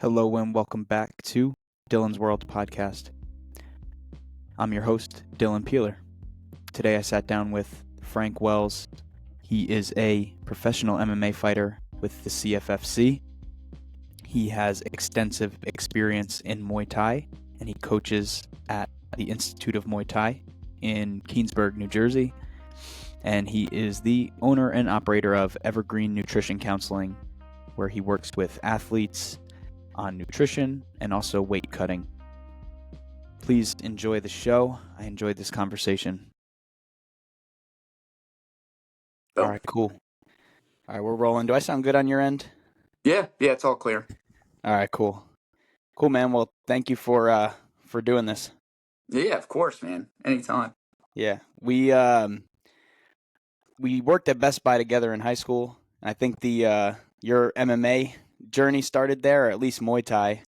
Hello and welcome back to Dylan's World podcast. I'm your host, Dylan Peeler. Today I sat down with Frank Wells. He is a professional MMA fighter with the CFFC. He has extensive experience in Muay Thai, and he coaches at the Institute of Muay Thai in Keansburg, New Jersey. And he is the owner and operator of Evergreen Nutrition Counseling, where he works with athletes on nutrition and also weight cutting. Please enjoy the show. I enjoyed this conversation. All right, cool. All right, we're rolling. Do I sound good on your end? Yeah, it's all clear. All right, cool, man. Well, thank you for doing this. Yeah, of course, man. Anytime. Yeah, we worked at Best Buy together in high school. I think your MMA journey started there, or at least Muay Thai.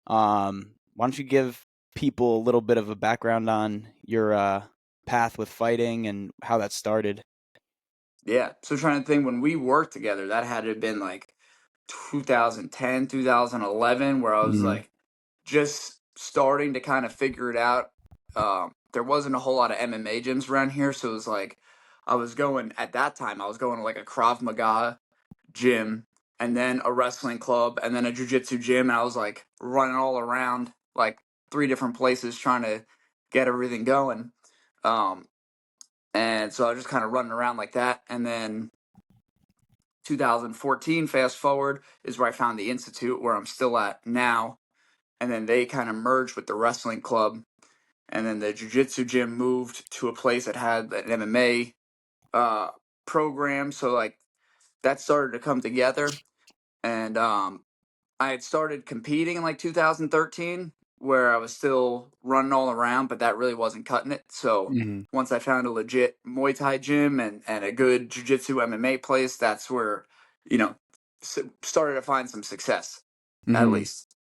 Why don't you give people a little bit of a background on your path with fighting and how that started? Yeah, so trying to think when we worked together, that had to have been like 2010, 2011, where I was like just starting to kind of figure it out. There wasn't a whole lot of MMA gyms around here, so it was like I was going to like a Krav Maga gym and then a wrestling club and then a jiu-jitsu gym, and I was like running all around like three different places trying to get everything going. And so I was just kind of running around like that. And then 2014, fast forward, is where I found the Institute, where I'm still at now. And then they kind of merged with the wrestling club. And then the jiu-jitsu gym moved to a place that had an MMA program. So like that started to come together. And I had started competing in like 2013, where I was still running all around, but that really wasn't cutting it. So once I found a legit Muay Thai gym and a good Jiu-Jitsu MMA place, that's where, started to find some success, at least.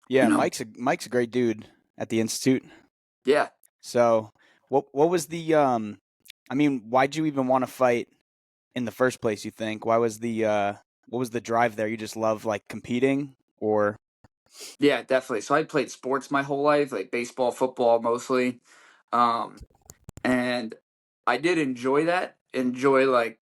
Yeah, Mike's a great dude at the Institute. Yeah. So what was the why'd you even want to fight in the first place, you think? Why was what was the drive there? You just love like competing, or? Yeah, definitely. So I played sports my whole life, like baseball, football mostly. And I did enjoy that. Enjoy like,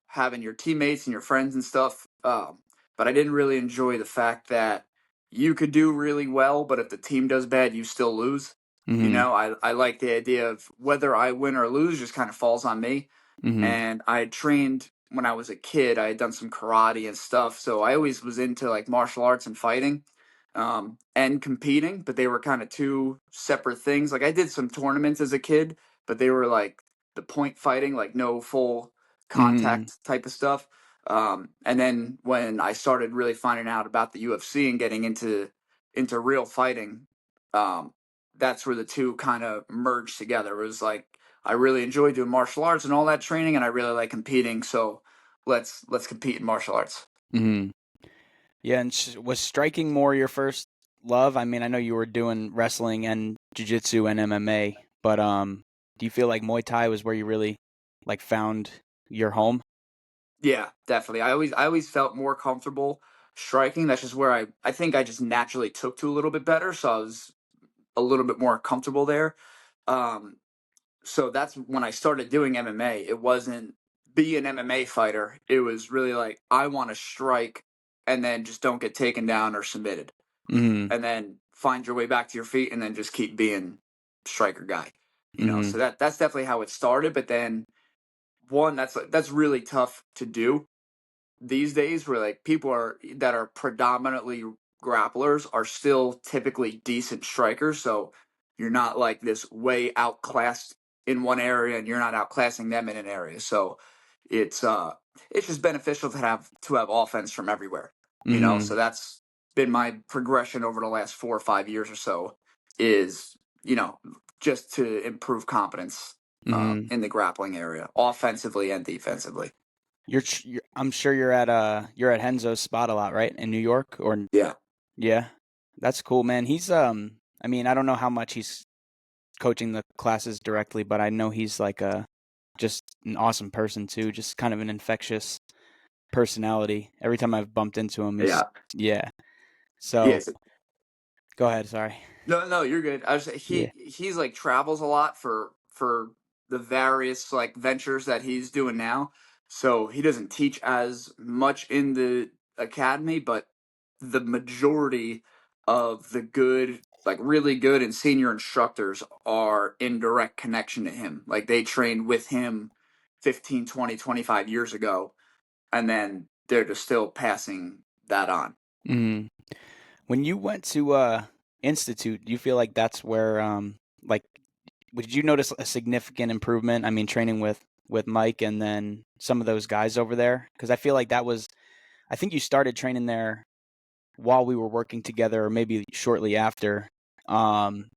having your teammates and your friends and stuff. But I didn't really enjoy the fact that you could do really well, but if the team does bad, you still lose. I like the idea of whether I win or lose just kind of falls on me. And I had trained when I was a kid. I had done some karate and stuff, so I always was into like martial arts and fighting, and competing, but they were kind of two separate things. Like I did some tournaments as a kid, but they were like the point fighting, like no full contact type of stuff. And then when I started really finding out about the UFC and getting into real fighting, that's where the two kind of merged together. It was like I really enjoy doing martial arts and all that training, and I really like competing. So let's compete in martial arts. Yeah, and was striking more your first love? I mean, I know you were doing wrestling and jiu-jitsu and MMA, but do you feel like Muay Thai was where you really like found your home? Yeah, definitely. I always felt more comfortable striking. That's just where I think I just naturally took to a little bit better, so I was a little bit more comfortable there. Um, so that's when I started doing MMA. It wasn't be an MMA fighter. It was really like I want to strike and then just don't get taken down or submitted. And then find your way back to your feet and then just keep being striker guy. So that's definitely how it started, but then one that's really tough to do these days, where like people that are predominantly grapplers are still typically decent strikers, so you're not like this way outclassed in one area and you're not outclassing them in an area. So it's just beneficial to have offense from everywhere. So that's been my progression over the last 4 or 5 years or so, is just to improve competence in the grappling area, offensively and defensively. I'm sure you're at Renzo's spot a lot, right? In New York, or? Yeah. That's cool, man. He's I mean, I don't know how much he's coaching the classes directly, but I know he's like just an awesome person too, just kind of an infectious personality. Every time I've bumped into him, yeah. So Yes. go ahead. Sorry. No, you're good. I was Yeah. he's like travels a lot for the various like ventures that he's doing now. So he doesn't teach as much in the academy, but the majority of the good, like really good and senior instructors are in direct connection to him. Like they trained with him 15, 20, 25 years ago, and then they're just still passing that on. Mm. When you went to Institute, do you feel like that's where like did you notice a significant improvement? I mean, training with Mike and then some of those guys over there, because I feel like that was I think you started training there while we were working together, or maybe shortly after. Um,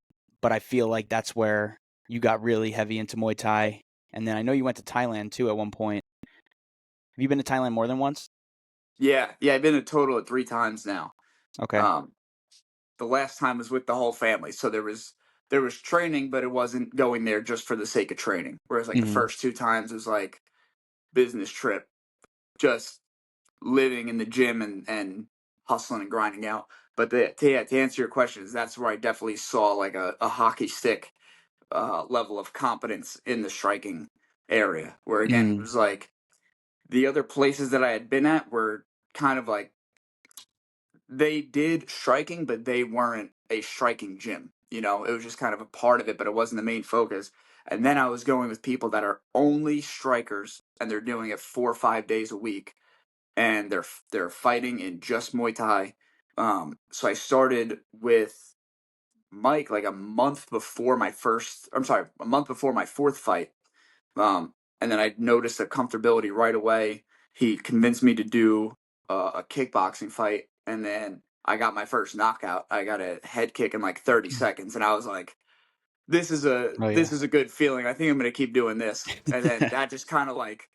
but I feel like that's where you got really heavy into Muay Thai, and then I know you went to Thailand too at one point. Have you been to Thailand more than once? Yeah, I've been a total of 3 times now. Okay. Um, the last time was with the whole family, so there was training, but it wasn't going there just for the sake of training. Whereas like the Hmm. first 2 times was like business trip, just living in the gym and hustling and grinding out. But to answer your questions, that's where I definitely saw like a hockey stick level of competence in the striking area. Where again, it Mm. was like the other places that I had been at were kind of like they did striking, but they weren't a striking gym. It was just kind of a part of it, but it wasn't the main focus. And then I was going with people that are only strikers and they're doing it 4 or 5 days a week, and they're fighting in just Muay Thai. So I started with Mike like a month before my first. I'm sorry, a month before my fourth fight, and then I noticed a comfortability right away. He convinced me to do a kickboxing fight, and then I got my first knockout. I got a head kick in like 30 seconds, and I was like, Oh this yeah. is a good feeling. I think I'm gonna keep doing this." And then that just kind of like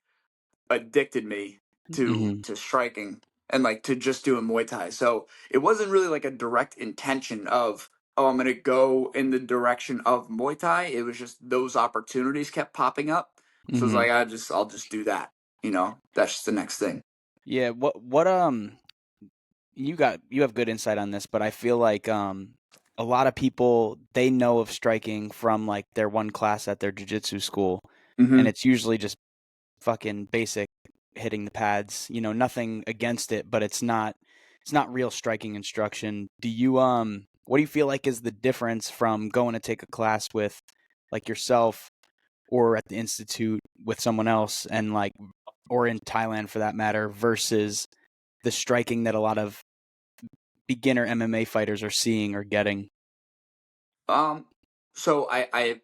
addicted me to Hmm. to striking and like to just doing Muay Thai. So it wasn't really like a direct intention of, oh, I'm gonna go in the direction of Muay Thai. It was just those opportunities kept popping up. So it's Hmm. like I'll just do that. That's just the next thing. Yeah. What you have good insight on this, but I feel like a lot of people they know of striking from like their one class at their jiu-jitsu school, and Hmm. it's usually just fucking basic hitting the pads, nothing against it, but it's not real striking instruction. Do you what do you feel like is the difference from going to take a class with like yourself or at the institute with someone else and like or in Thailand for that matter versus the striking that a lot of beginner MMA fighters are seeing or getting? Um, so I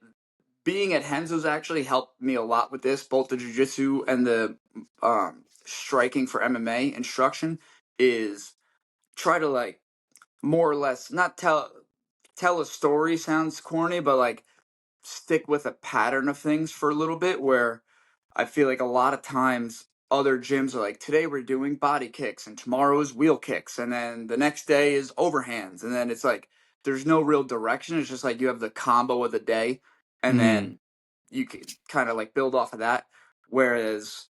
being at Henzo's actually helped me a lot with this, both the jujitsu and the striking for MMA instruction is try to like more or less not tell a story sounds corny, but like stick with a pattern of things for a little bit where I feel like a lot of times other gyms are like, today we're doing body kicks and tomorrow is wheel kicks and then the next day is overhands, and then it's like there's no real direction. It's just like you have the combo of the day, and Mhm. then you can kind of like build off of that. Whereas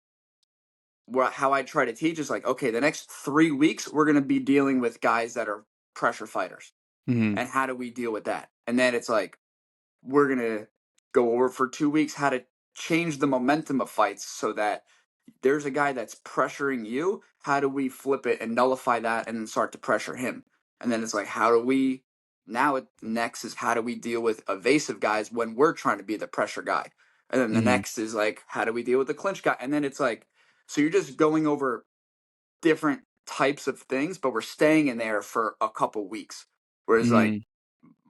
how I try to teach is like, okay, the next 3 weeks we're going to be dealing with guys that are pressure fighters, Mhm. and how do we deal with that? And then it's like we're gonna go over for 2 weeks how to change the momentum of fights so that there's a guy that's pressuring you. How do we flip it and nullify that and then start to pressure him? And then it's like, how do we now? Next is how do we deal with evasive guys when we're trying to be the pressure guy? And then the Mhm. next is like, how do we deal with the clinch guy? And then it's like, so you're just going over different types of things, but we're staying in there for a couple weeks. Whereas like Mhm.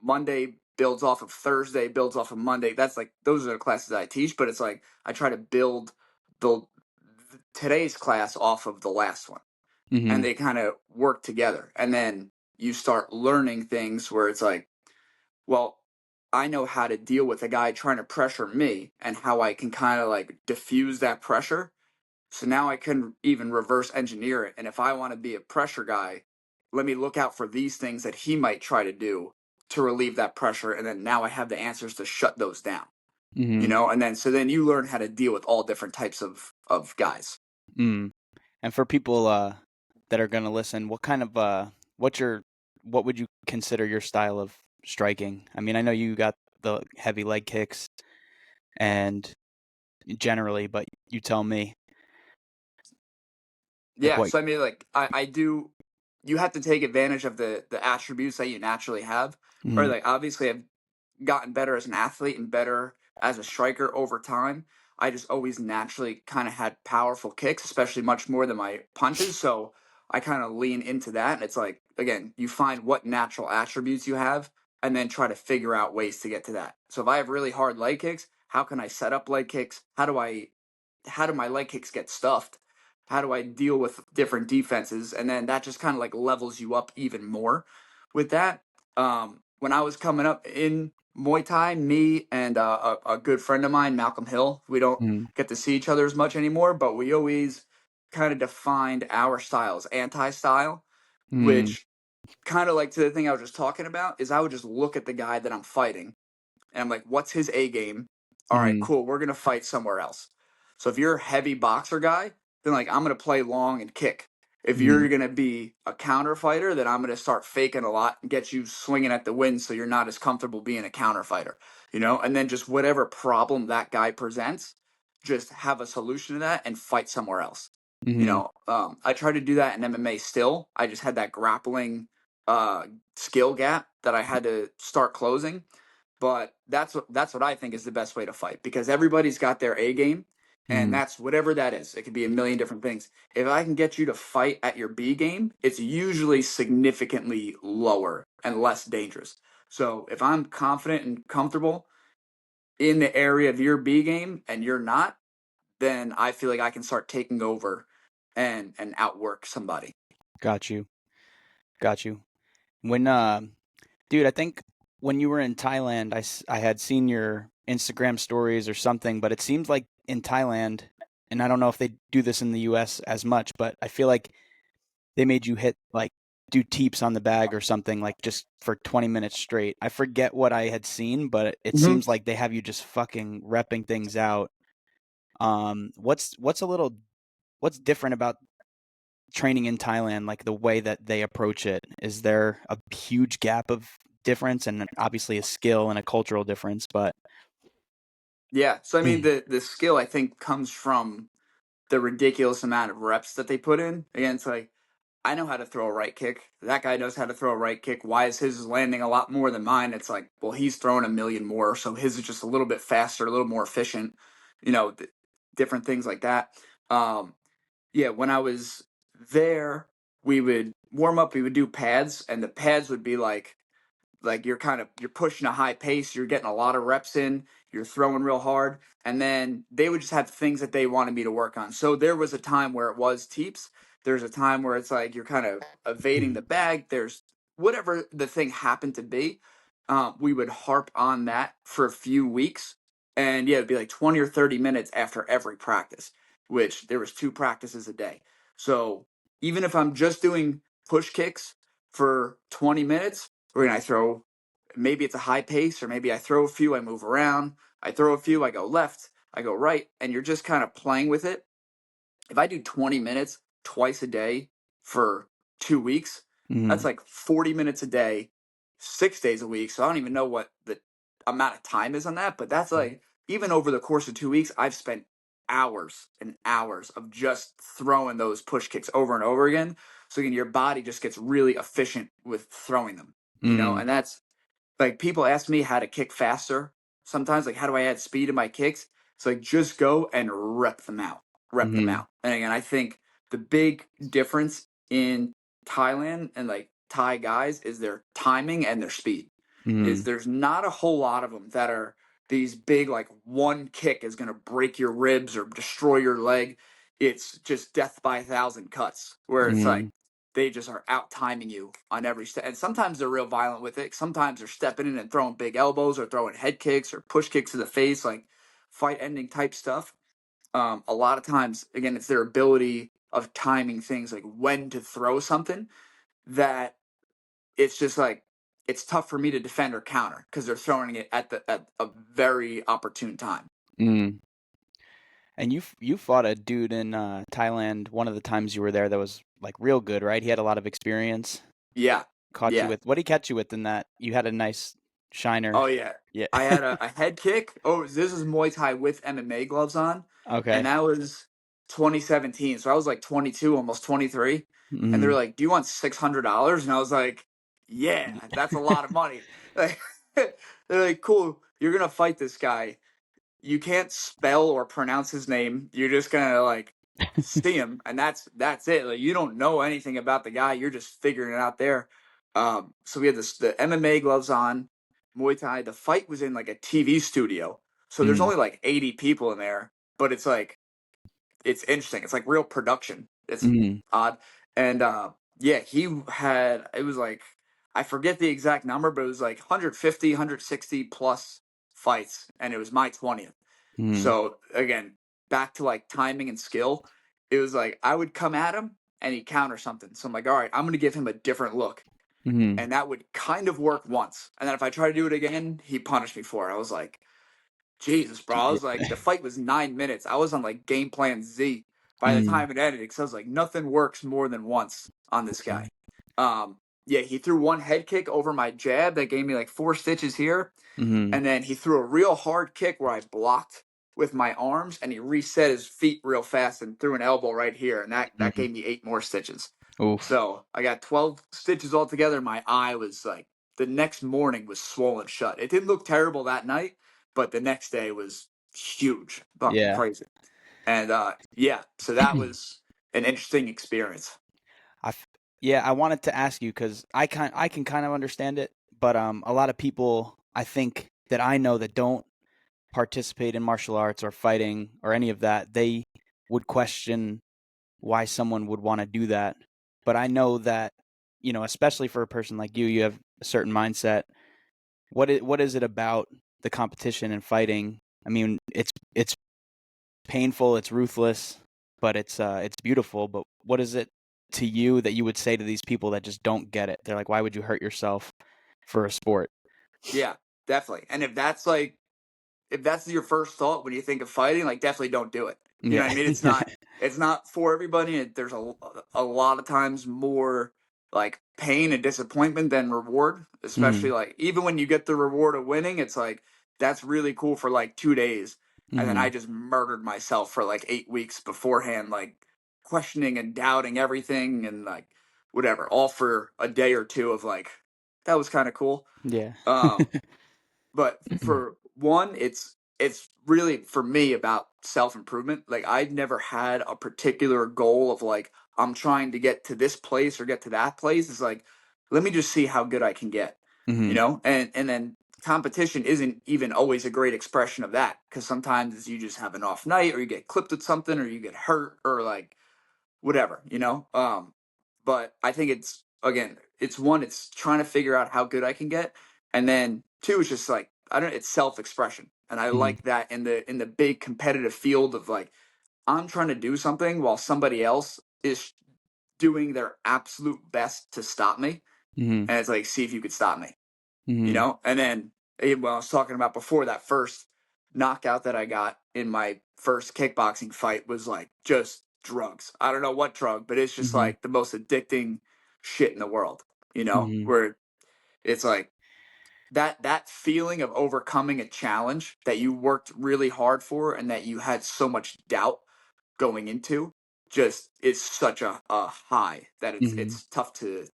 Monday builds off of Thursday, builds off of Monday. That's like those are the classes I teach, but it's like I try to build the today's class off of the last one, and Mhm. they kind of work together. And then you start learning things where it's like, well, I know how to deal with a guy trying to pressure me and how I can kind of like diffuse that pressure, so now I can even reverse engineer it. And if I want to be a pressure guy, let me look out for these things that he might try to do to relieve that pressure. And then now I have the answers to shut those down, Mhm. And then so then you learn how to deal with all different types of guys. Mm. And for people that are going to listen, what kind of what's your what would you consider your style of striking? I mean, I know you got the heavy leg kicks and generally, but you tell me, like Yeah, what. so I mean, like I do. You have to take advantage of the attributes that you naturally have, or Mm, like obviously I've gotten better as an athlete and better as a striker over time. I just always naturally kind of had powerful kicks, especially much more than my punches. So I kind of lean into that. And it's like, again, you find what natural attributes you have and then try to figure out ways to get to that. So if I have really hard leg kicks, how can I set up leg kicks? How do my leg kicks get stuffed? How do I deal with different defenses? And then that just kind of like levels you up even more with that. When I was coming up in Muay Thai, me and a good friend of mine, Malcolm Hill, we don't mm, get to see each other as much anymore, but we always kind of defined our styles, anti-style, mm, which kind of like to the thing I was just talking about is I would just look at the guy that I'm fighting and I'm like, what's his A game? All right, mm, cool. We're gonna fight somewhere else. So if you're a heavy boxer guy, then like I'm gonna play long and kick. If mm, you're gonna be a counter fighter, then I'm gonna start faking a lot and get you swinging at the wind, so you're not as comfortable being a counter fighter, And then just whatever problem that guy presents, just have a solution to that and fight somewhere else. mm, I try to do that in MMA still. I just had that grappling uh, skill gap that I had to start closing, but that's what I think is the best way to fight because everybody's got their A game, and mm. that's whatever that is. It could be a million different things. If I can get you to fight at your B game, it's usually significantly lower and less dangerous. So if I'm confident and comfortable in the area of your B game and you're not, then I feel like I can start taking over and outwork somebody. Got you. Got you. When, dude, I think when you were in Thailand, I had seen your Instagram stories or something, but it seems like in Thailand, and I don't know if they do this in the US as much, but I feel like they made you hit like do teeps on the bag or something like just for 20 minutes straight. I forget what I had seen, but it Mm-hmm. seems like they have you just fucking repping things out. What's different about training in Thailand, like the way that they approach it? Is there a huge gap of difference and obviously a skill and a cultural difference, but Yeah. So I mean the skill I think comes from the ridiculous amount of reps that they put in. Again, it's like I know how to throw a right kick. That guy knows how to throw a right kick. Why is his landing a lot more than mine? It's like, well, he's throwing a million more, so his is just a little bit faster, a little more efficient. Different things like that. Um, yeah, when I was there, we would warm up. We would do pads, and the pads would be like you're pushing a high pace, you're getting a lot of reps in, you're throwing real hard, and then they would just have things that they wanted me to work on. So there was a time where it was teeps. There's a time where it's like you're kind of evading the bag. There's whatever the thing happened to be. We would harp on that for a few weeks, and yeah, it'd be like 20 or 30 minutes after every practice, which there was 2 practices a day. So even if I'm just doing push kicks for 20 minutes, where I throw, maybe it's a high pace, or maybe I throw a few, I move around, I throw a few, I go left, I go right, and you're just kind of playing with it. If I do 20 minutes twice a day for 2 weeks, that's mm, like 40 minutes a day, 6 days a week. So I don't even know what the amount of time is on that, but that's like, even over the course of 2 weeks, I've spent hours and hours of just throwing those push kicks over and over again. So again, your body just gets really efficient with throwing them, mm, and that's like people ask me how to kick faster. Sometimes, like, how do I add speed in my kicks? It's like just go and rep them mm, out. And again, I think the big difference in Thailand and like Thai guys is their timing and their speed. Is mm, there's not a whole lot of them that are these big like one kick is going to break your ribs or destroy your leg. It's just death by a thousand cuts where it's like mm, they just are out timing you on every step. And sometimes they're real violent with it. Sometimes they're stepping in and throwing big elbows or throwing head kicks or push kicks to the face, like fight ending type stuff. A lot of times, again, it's their ability of timing things like when to throw something that it's just like it's tough for me to defend or counter because they're throwing it at a very opportune time. mm. And you fought a dude in Thailand one of the times you were there that was like real good, right? He had a lot of experience. Yeah. caught you Yeah. with? What did he catch you with in that? You had a nice shiner. Oh yeah. Yeah. I had a head kick. Oh, this is Muay Thai with MMA gloves on, and Okay. that was 2017. So I was like 22, almost 23, and they were Mm. like, "Do you want $600?" And I was like, "Yeah, that's a lot of money." Like, they're like, "Cool, you're gonna fight this guy. You can't spell or pronounce his name. You're just gonna like see him, and that's it. Like you don't know anything about the guy. You're just figuring it out there." So we had the MMA gloves on, Muay Thai. The fight was in like a TV studio, so there's Mm. only like 80 people in there, but it's like it's interesting. It's like real production. It's Mm. odd, and yeah, he had it was like I forget the exact number, but it was like 150, 160 plus fights, and it was my 20th. Mm. So again, back to like timing and skill, it was like I would come at him and he'd counter something. So I'm like, all right, I'm gonna give him a different look. Mm. And that would kind of work once. And then if I try to do it again, he punished me for it. I was like, Jesus, bro. I was like, the fight was 9 minutes. I was on like game plan Z by the Mm. time it ended because I was like, nothing works more than once on this Yeah. guy. Yeah, he threw one head kick over my jab that gave me like 4 stitches here. Mm. And then he threw a real hard kick where I blocked with my arms and he reset his feet real fast and threw an elbow right here. And that Mm. gave me 8 more stitches. Oof. So I got 12 stitches altogether. My eye was like, the next morning was swollen shut. It didn't look terrible that night, but the next day was huge, fucking Yeah. crazy. And yeah, so that was an interesting experience. I f- yeah, I wanted to ask you because I can kind of understand it, but a lot of people I think that I know that don't participate in martial arts or fighting or any of that, they would question why someone would want to do that. But I know that, especially for a person like you have a certain mindset. What is it about the competition and fighting? I mean, it's painful, it's ruthless, but it's beautiful. But what is it to you that you would say to these people that just don't get it? They're like, why would you hurt yourself for a sport? Yeah, definitely. And if that's your first thought when you think of fighting, like definitely don't do it. You know Yeah. what I mean? It's not for everybody. There's a lot of times more like pain and disappointment than reward, especially Mm. like even when you get the reward of winning, it's like that's really cool for like 2 days. And then I Mm. just murdered myself for like 8 weeks beforehand, like questioning and doubting everything and like whatever, all for a day or two of like that was kind of cool. Yeah. Um but for one, it's really for me about self improvement. Like I've never had a particular goal of like I'm trying to get to this place or get to that place. It's like let me just see how good I can get, Mm. and then competition isn't even always a great expression of that because sometimes you just have an off night or you get clipped with something or you get hurt or like whatever. But I think it's again, it's one, it's trying to figure out how good I can get, and then two, it's just like I don't, it's self expression, and I Mm. like that in the big competitive field of like I'm trying to do something while somebody else is doing their absolute best to stop me, Mm. and it's like see if you could stop me, Mm. and then what I was talking about before that first knockout that I got in my first kickboxing fight was like just drugs. I don't know what drug, but it's just Mm. like the most addicting shit in the world, Mm. where it's like that feeling of overcoming a challenge that you worked really hard for and that you had so much doubt going into just is such a high that it's Mm. it's tough to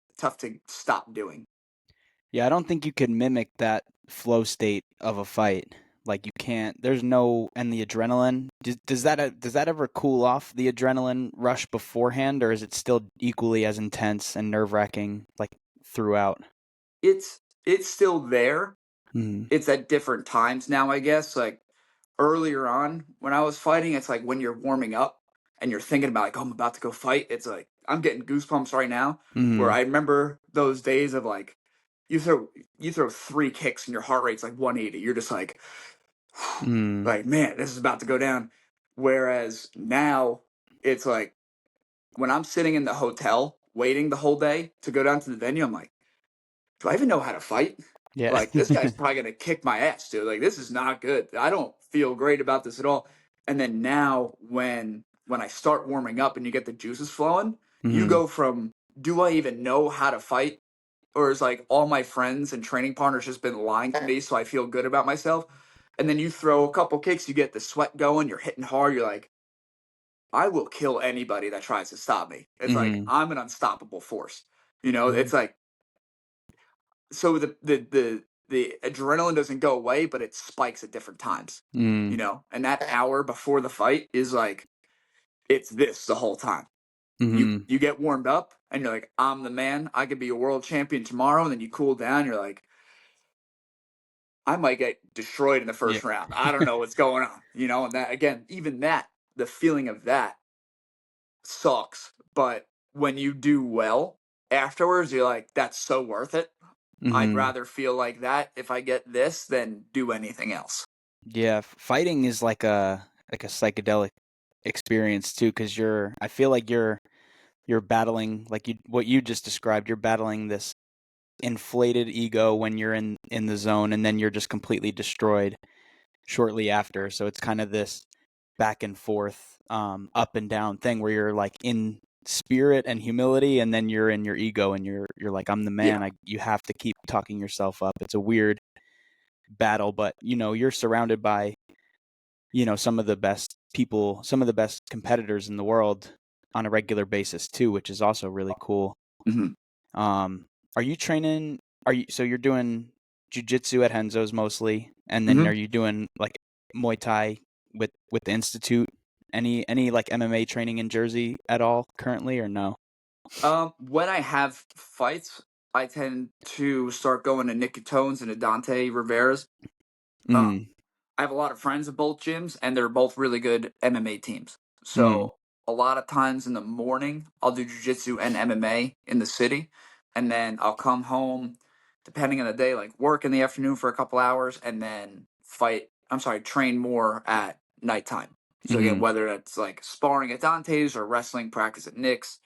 stop doing. Yeah, I don't think you can mimic that flow state of a fight. Like you can't. There's no, and the adrenaline. Does that ever cool off the adrenaline rush beforehand, or is it still equally as intense and nerve wracking like throughout? It's still there. Mm. It's at different times now, I guess. Like earlier on when I was fighting, it's like when you're warming up and you're thinking about like, oh, I'm about to go fight. It's like I'm getting goosebumps right now. Where Mm. I remember those days of like you throw 3 kicks and your heart rate's like 180. You're just Mm. like man, this is about to go down. Whereas now it's like when I'm sitting in the hotel waiting the whole day to go down to the venue, I'm like, do I even know how to fight? Yeah. Like this guy's probably gonna kick my ass, dude. Like this is not good. I don't feel great about this at all. And then now when I start warming up and you get the juices flowing, you Mm. go from do I even know how to fight or is like all my friends and training partners just been lying to me, so I feel good about myself. And then you throw a couple kicks, you get the sweat going, you're hitting hard, you're like, I will kill anybody that tries to stop me. It's like Mm-hmm. I'm an unstoppable force. You know, Mm-hmm. it's like, so the adrenaline doesn't go away, but it spikes at different times. You know, and that hour before the fight is like it's this the whole time. Mm-hmm. You get warmed up and you're like, I'm the man. I could be a world champion tomorrow. And then you cool down. You're like, I might get destroyed in the Yeah. first round. I don't know what's going on. You know, and that again, even that, the feeling of that sucks. But when you do well afterwards, you're like, that's so worth it. I'd Mm-hmm. rather feel like that if I get this than do anything else. Yeah, fighting is like a psychedelic experience too, because I feel like you're battling like what you just described. You're battling this inflated ego when you're in the zone, and then you're just completely destroyed shortly after. So it's kind of this back and forth, up and down thing where you're like in spirit and humility, and then you're in your ego, and you're like, I'm the Yeah. man. You have to keep talking yourself up. It's a weird battle, but you're surrounded by some of the best people, some of the best competitors in the world on a regular basis too, which is also really cool. Hmm. Are you training? So you're doing jujitsu at Renzo's mostly, and then Hmm. are you doing like Muay Thai with the Institute? Any like MMA training in Jersey at all currently, or no? When I have fights, I tend to start going to Nick Catone's and to Dante Rivera's. Um, Mm, I have a lot of friends at both gyms, and they're both really good MMA teams. mm, So a lot of times in the morning, I'll do jujitsu and MMA in the city, and then I'll come home, depending on the day, like work in the afternoon for a couple hours, and then fight. I'm sorry, train more at nighttime. So again, mm. whether that's like sparring at Dante's or wrestling practice at Nick's,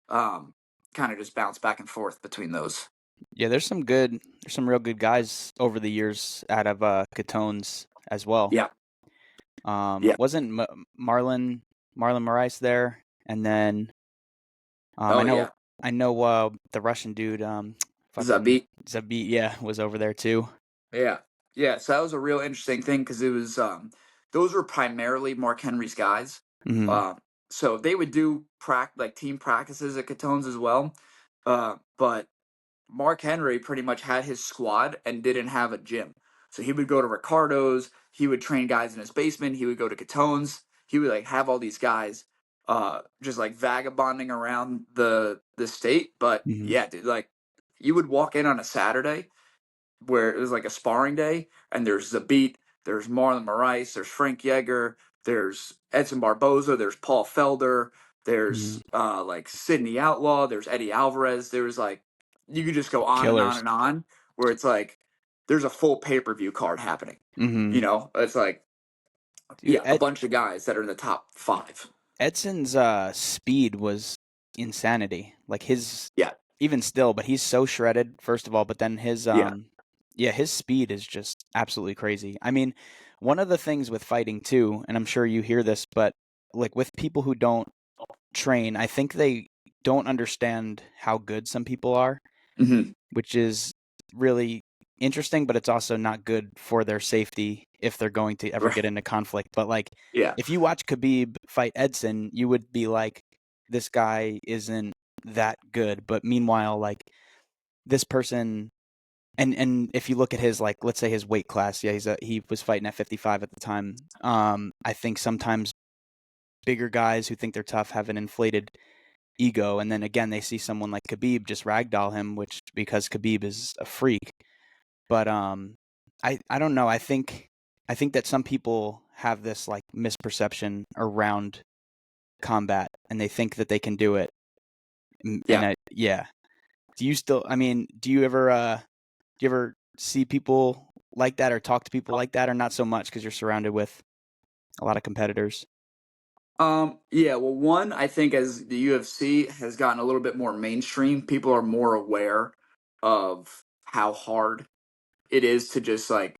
um, kind of just bounce back and forth between those. Yeah, there's some real good guys over the years out of Catone's as well. Yeah, yeah. Wasn't Marlon Moraes there? And then Oh I know yeah, the Russian dude, fucking Zabit. Zabit, yeah, was over there too. Yeah. Yeah. So that was a real interesting thing because it was those were primarily Mark Henry's guys. Hmm. Um so they would do like team practices at Catone's as well. But Mark Henry pretty much had his squad and didn't have a gym. So he would go to Ricardo's, he would train guys in his basement, he would go to Catone's, he would like have all these guys just like vagabonding around the state. But Hmm. yeah, dude, like you would walk in on a Saturday where it was like a sparring day, and there's Zabit, there's Marlon Moraes, there's Frank Yeager, there's Edson Barboza, there's Paul Felder, Hmm. there's like Sidney Outlaw, there's Eddie Alvarez. There was like you could just go on and on Killers. and on, where it's like there's a full pay-per-view card happening. Hmm. You know, it's like Dude, yeah, a bunch of guys that are in the top five. Edson's speed was insanity. Like his Yeah, even still, but he's so shredded, first of all, but then his yeah. yeah, his speed is just absolutely crazy. I mean, one of the things with fighting too, and I'm sure you hear this, but like with people who don't train, I think they don't understand how good some people are, Hmm. which is really interesting, but it's also not good for their safety if they're going to ever Right. get into conflict. But like Yeah. if you watch Khabib fight Edson, you would be like, this guy isn't that good. But meanwhile, like this person, and if you look at his, like, let's say his weight class, yeah, he was fighting at 55 at the time. I think sometimes bigger guys who think they're tough have an inflated ego, and then again they see someone like Khabib just ragdoll him, which because Khabib is a freak. But I don't know. I think that some people have this like misperception around combat, and they think that they can do it. And Yeah. yeah. Do you still? I mean, do you ever see people like that or talk to people like that, or not so much because you're surrounded with a lot of competitors? Yeah, well, one, I think as the UFC has gotten a little bit more mainstream, people are more aware of how hard it is to just like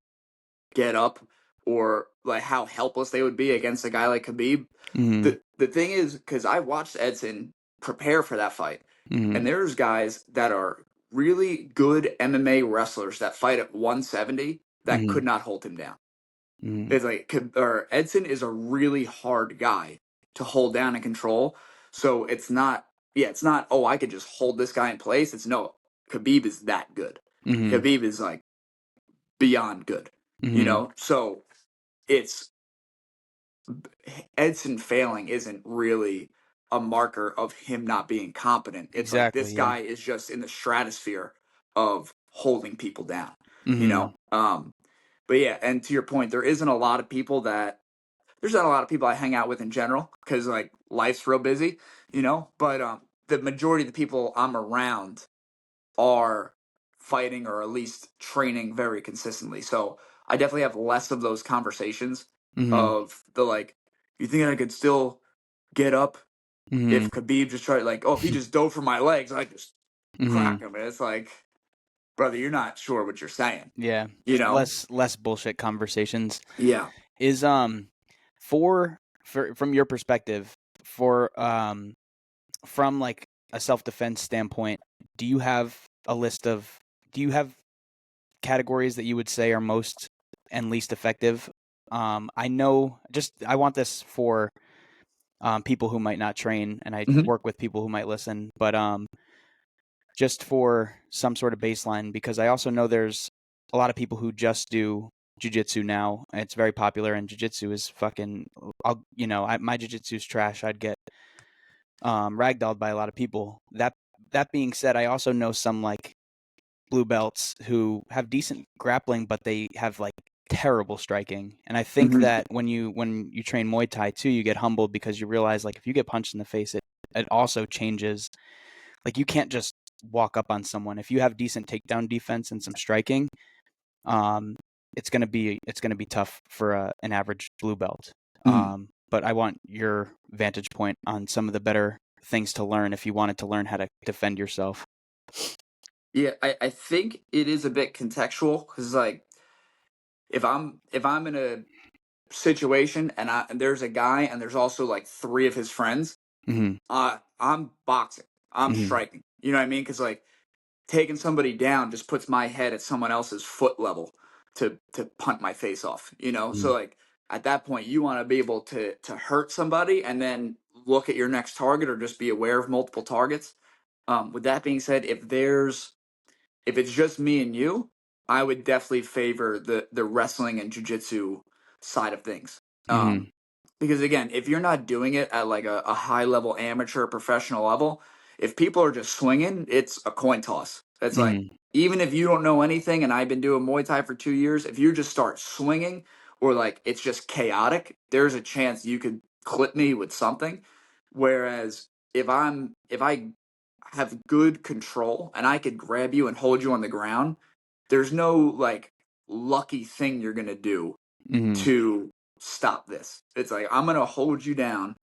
get up or like how helpless they would be against a guy like Khabib. Mm-hmm. The thing is, because I watched Edson prepare for that fight, and Mm-hmm. there's guys that are really good MMA wrestlers that fight at 170 that Mm-hmm. could not hold him down. Mm-hmm. It's like, or Edson is a really hard guy to hold down and control. So it's not, it's not, oh, I could just hold this guy in place. It's no, Khabib is that good. Mm-hmm. Khabib is like beyond good, Mm-hmm. So it's Edson failing isn't really a marker of him not being competent. It's like this Exactly. Yeah. guy is just in the stratosphere of holding people down, you Mm-hmm. know? But yeah, and to your point, there's not a lot of people I hang out with in general because like life's real busy, but the majority of the people I'm around are fighting or at least training very consistently. So I definitely have less of those conversations Mm-hmm. of the like, you think I could still get up Mm-hmm. if Khabib just tried like, oh, if he just dove for my legs, I just Mm-hmm. crack him. And it's like, brother, you're not sure what you're saying, Yeah. you know? Less bullshit conversations. Yeah. Is for from your perspective, for from like a self-defense standpoint, do you have a list of do you have categories that you would say are most and least effective? I know, just I want this for people who might not train, and I Mhm. work with people who might listen, but just for some sort of baseline, because I also know there's a lot of people who just do jiu-jitsu now. It's very popular, and jiu-jitsu is fucking, my jiu-jitsu is trash. I'd get ragdolled by a lot of people. That being said, I also know some like blue belts who have decent grappling, but they have like terrible striking. And I think Mhm. that when you train Muay Thai too, you get humbled because you realize like if you get punched in the face, it also changes. Like you can't just walk up on someone. If you have decent takedown defense and some striking, um, it's gonna be tough for an average blue belt. Mhm. But I want your vantage point on some of the better things to learn if you wanted to learn how to defend yourself. Yeah, I think it is a bit contextual because like if I'm in a situation and there's a guy and there's also like three of his friends, Hmm. I'm boxing, I'm Hmm. striking. You know what I mean? Because like taking somebody down just puts my head at someone else's foot level to punt my face off. So Hmm. like at that point you want to be able to hurt somebody and then look at your next target or just be aware of multiple targets. With that being said, if it's just me and you, I would definitely favor the wrestling and jujitsu side of things. Hmm. Because again, if you're not doing it at like a high level amateur professional level, if people are just swinging, it's a coin toss. It's like Hmm. even if you don't know anything, and I've been doing Muay Thai for 2 years, if you just start swinging or like it's just chaotic, there's a chance you could clip me with something. Whereas if I have good control and I could grab you and hold you on the ground, there's no like lucky thing you're gonna do Hmm. to stop this. It's like I'm gonna hold you down,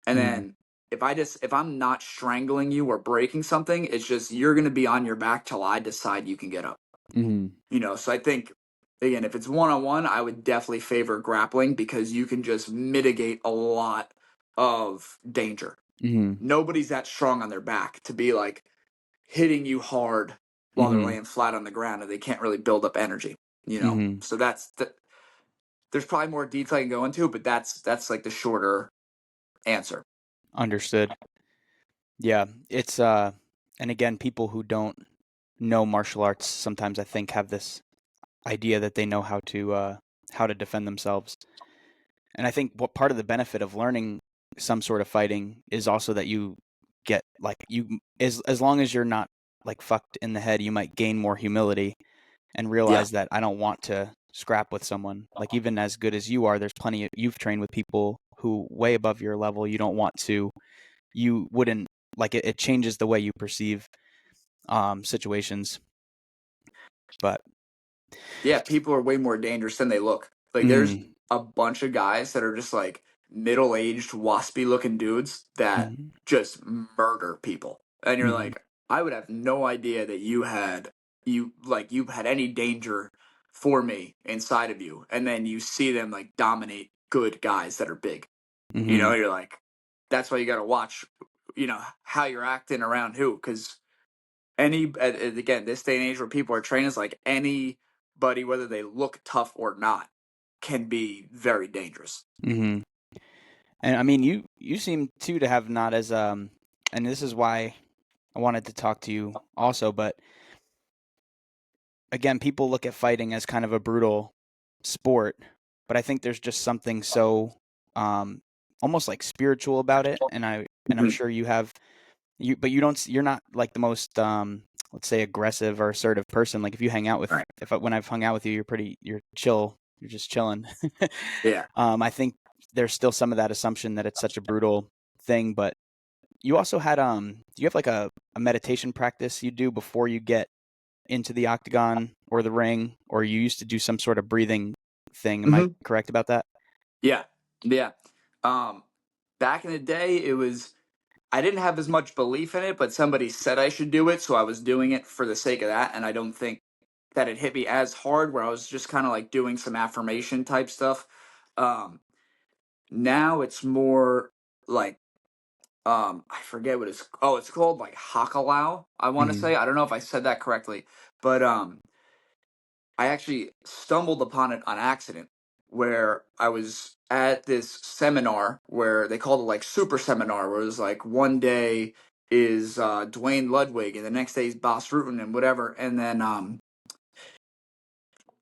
and Hmm. then if I'm not strangling you or breaking something, it's just you're gonna be on your back till I decide you can get up. Hmm. So I think again, if it's one on one, I would definitely favor grappling because you can just mitigate a lot of danger. Hmm. Nobody's that strong on their back to be like hitting you hard while they're Hmm. laying flat on the ground and they can't really build up energy. Hmm. So there's probably more detail I can go into, but that's like the shorter answer. Understood. Yeah, it's and again, people who don't know martial arts sometimes I think have this idea that they know how to defend themselves. And I think what part of the benefit of learning some sort of fighting is also that you get like you as long as you're not like fucked in the head, you might gain more humility and Yeah, realize that I don't want to scrap with someone. Like even as good as you are, there's plenty you've trained with people who way above your level. You don't want to you wouldn't like it changes the way you perceive situations. But yeah. People are way more dangerous than they look. Like there's mm, a bunch of guys that are just like middle-aged, waspy-looking dudes that mm, just murder people, and you're mm, like, I would have no idea that you had any danger for me inside of you, and then you see them like dominate good guys that are big. mm, You're like, that's why you got to watch, how you're acting around who, because again, this day and age where people are trained, is like anybody, whether they look tough or not, can be very dangerous. Mm-hmm. And I mean, you seem too to have not as and this is why I wanted to talk to you also, but again, people look at fighting as kind of a brutal sport, but I think there's just something so almost like spiritual about it, and I'm Mhm. sure you have but you're not like the most let's say aggressive or assertive person. Like if you hang out with Right. when I've hung out with you, you're chill, you're just chilling. Yeah. I think there's still some of that assumption that it's such a brutal thing, but you also had do you have like a meditation practice you do before you get into the octagon or the ring, or you used to do some sort of breathing thing? Am I hmm correct about that? Yeah. Yeah. Um, Back in the day, I didn't have as much belief in it, but somebody said I should do it, so I was doing it for the sake of that. And I don't think that it hit me as hard, where I was just kind of like doing some affirmation type stuff. Um, Now it's more like, I forget what it's called, like Hakalau, I want to Mm-hmm. say. I don't know if I said that correctly, but I actually stumbled upon it on accident, where I was at this seminar where they called it like super seminar, where it was like one day is Dwayne Ludwig and the next day is Boss Rutan and whatever. And then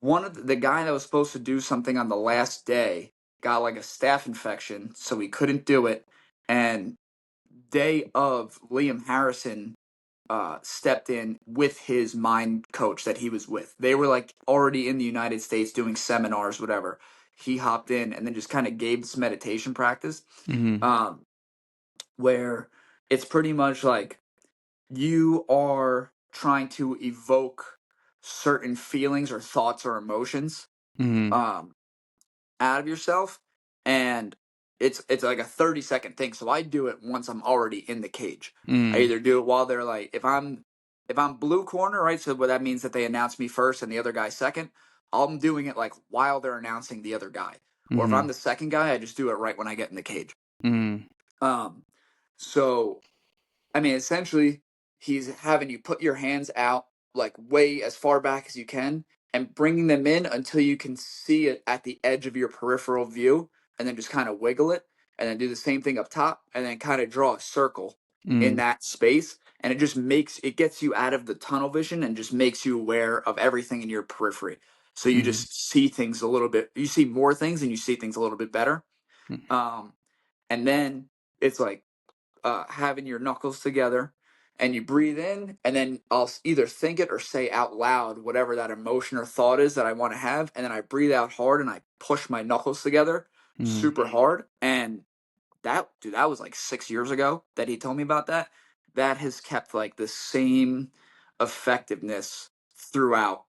one of the guy that was supposed to do something on the last day got like a staph infection, so he couldn't do it. And day of, Liam Harrison stepped in with his mind coach that he was with. They were like already in the United States doing seminars, whatever. He hopped in and then just kind of gave this meditation practice, Mm-hmm. um, where it's pretty much like you are trying to evoke certain feelings or thoughts or emotions, Mm-hmm. um, out of yourself, and it's like a 30-second thing. So I do it once I'm already in the cage. I Mm-hmm. either do it while they're like, if I'm blue corner, right? So what that means that they announce me first and the other guy second. I'm doing it like while they're announcing the other guy. Or if Mm-hmm. I'm the second guy, I just do it right when I get in the cage. Mm-hmm. Um so I mean, essentially, he's having you put your hands out like way as far back as you can and bringing them in until you can see it at the edge of your peripheral view, and then just kind of wiggle it, and then do the same thing up top, and then kind of draw a circle in Mm-hmm. that space. And it gets you out of the tunnel vision and just makes you aware of everything in your periphery. So you Mm-hmm. just see things a little bit, you see more things and you see things a little bit better. Um, and then it's like, having your knuckles together, and you breathe in, and then I'll either think it or say out loud whatever that emotion or thought is that I want to have, and then I breathe out hard and I push my knuckles together Mm-hmm. super hard. And that was like 6 years ago that he told me about that. That has kept like the same effectiveness throughout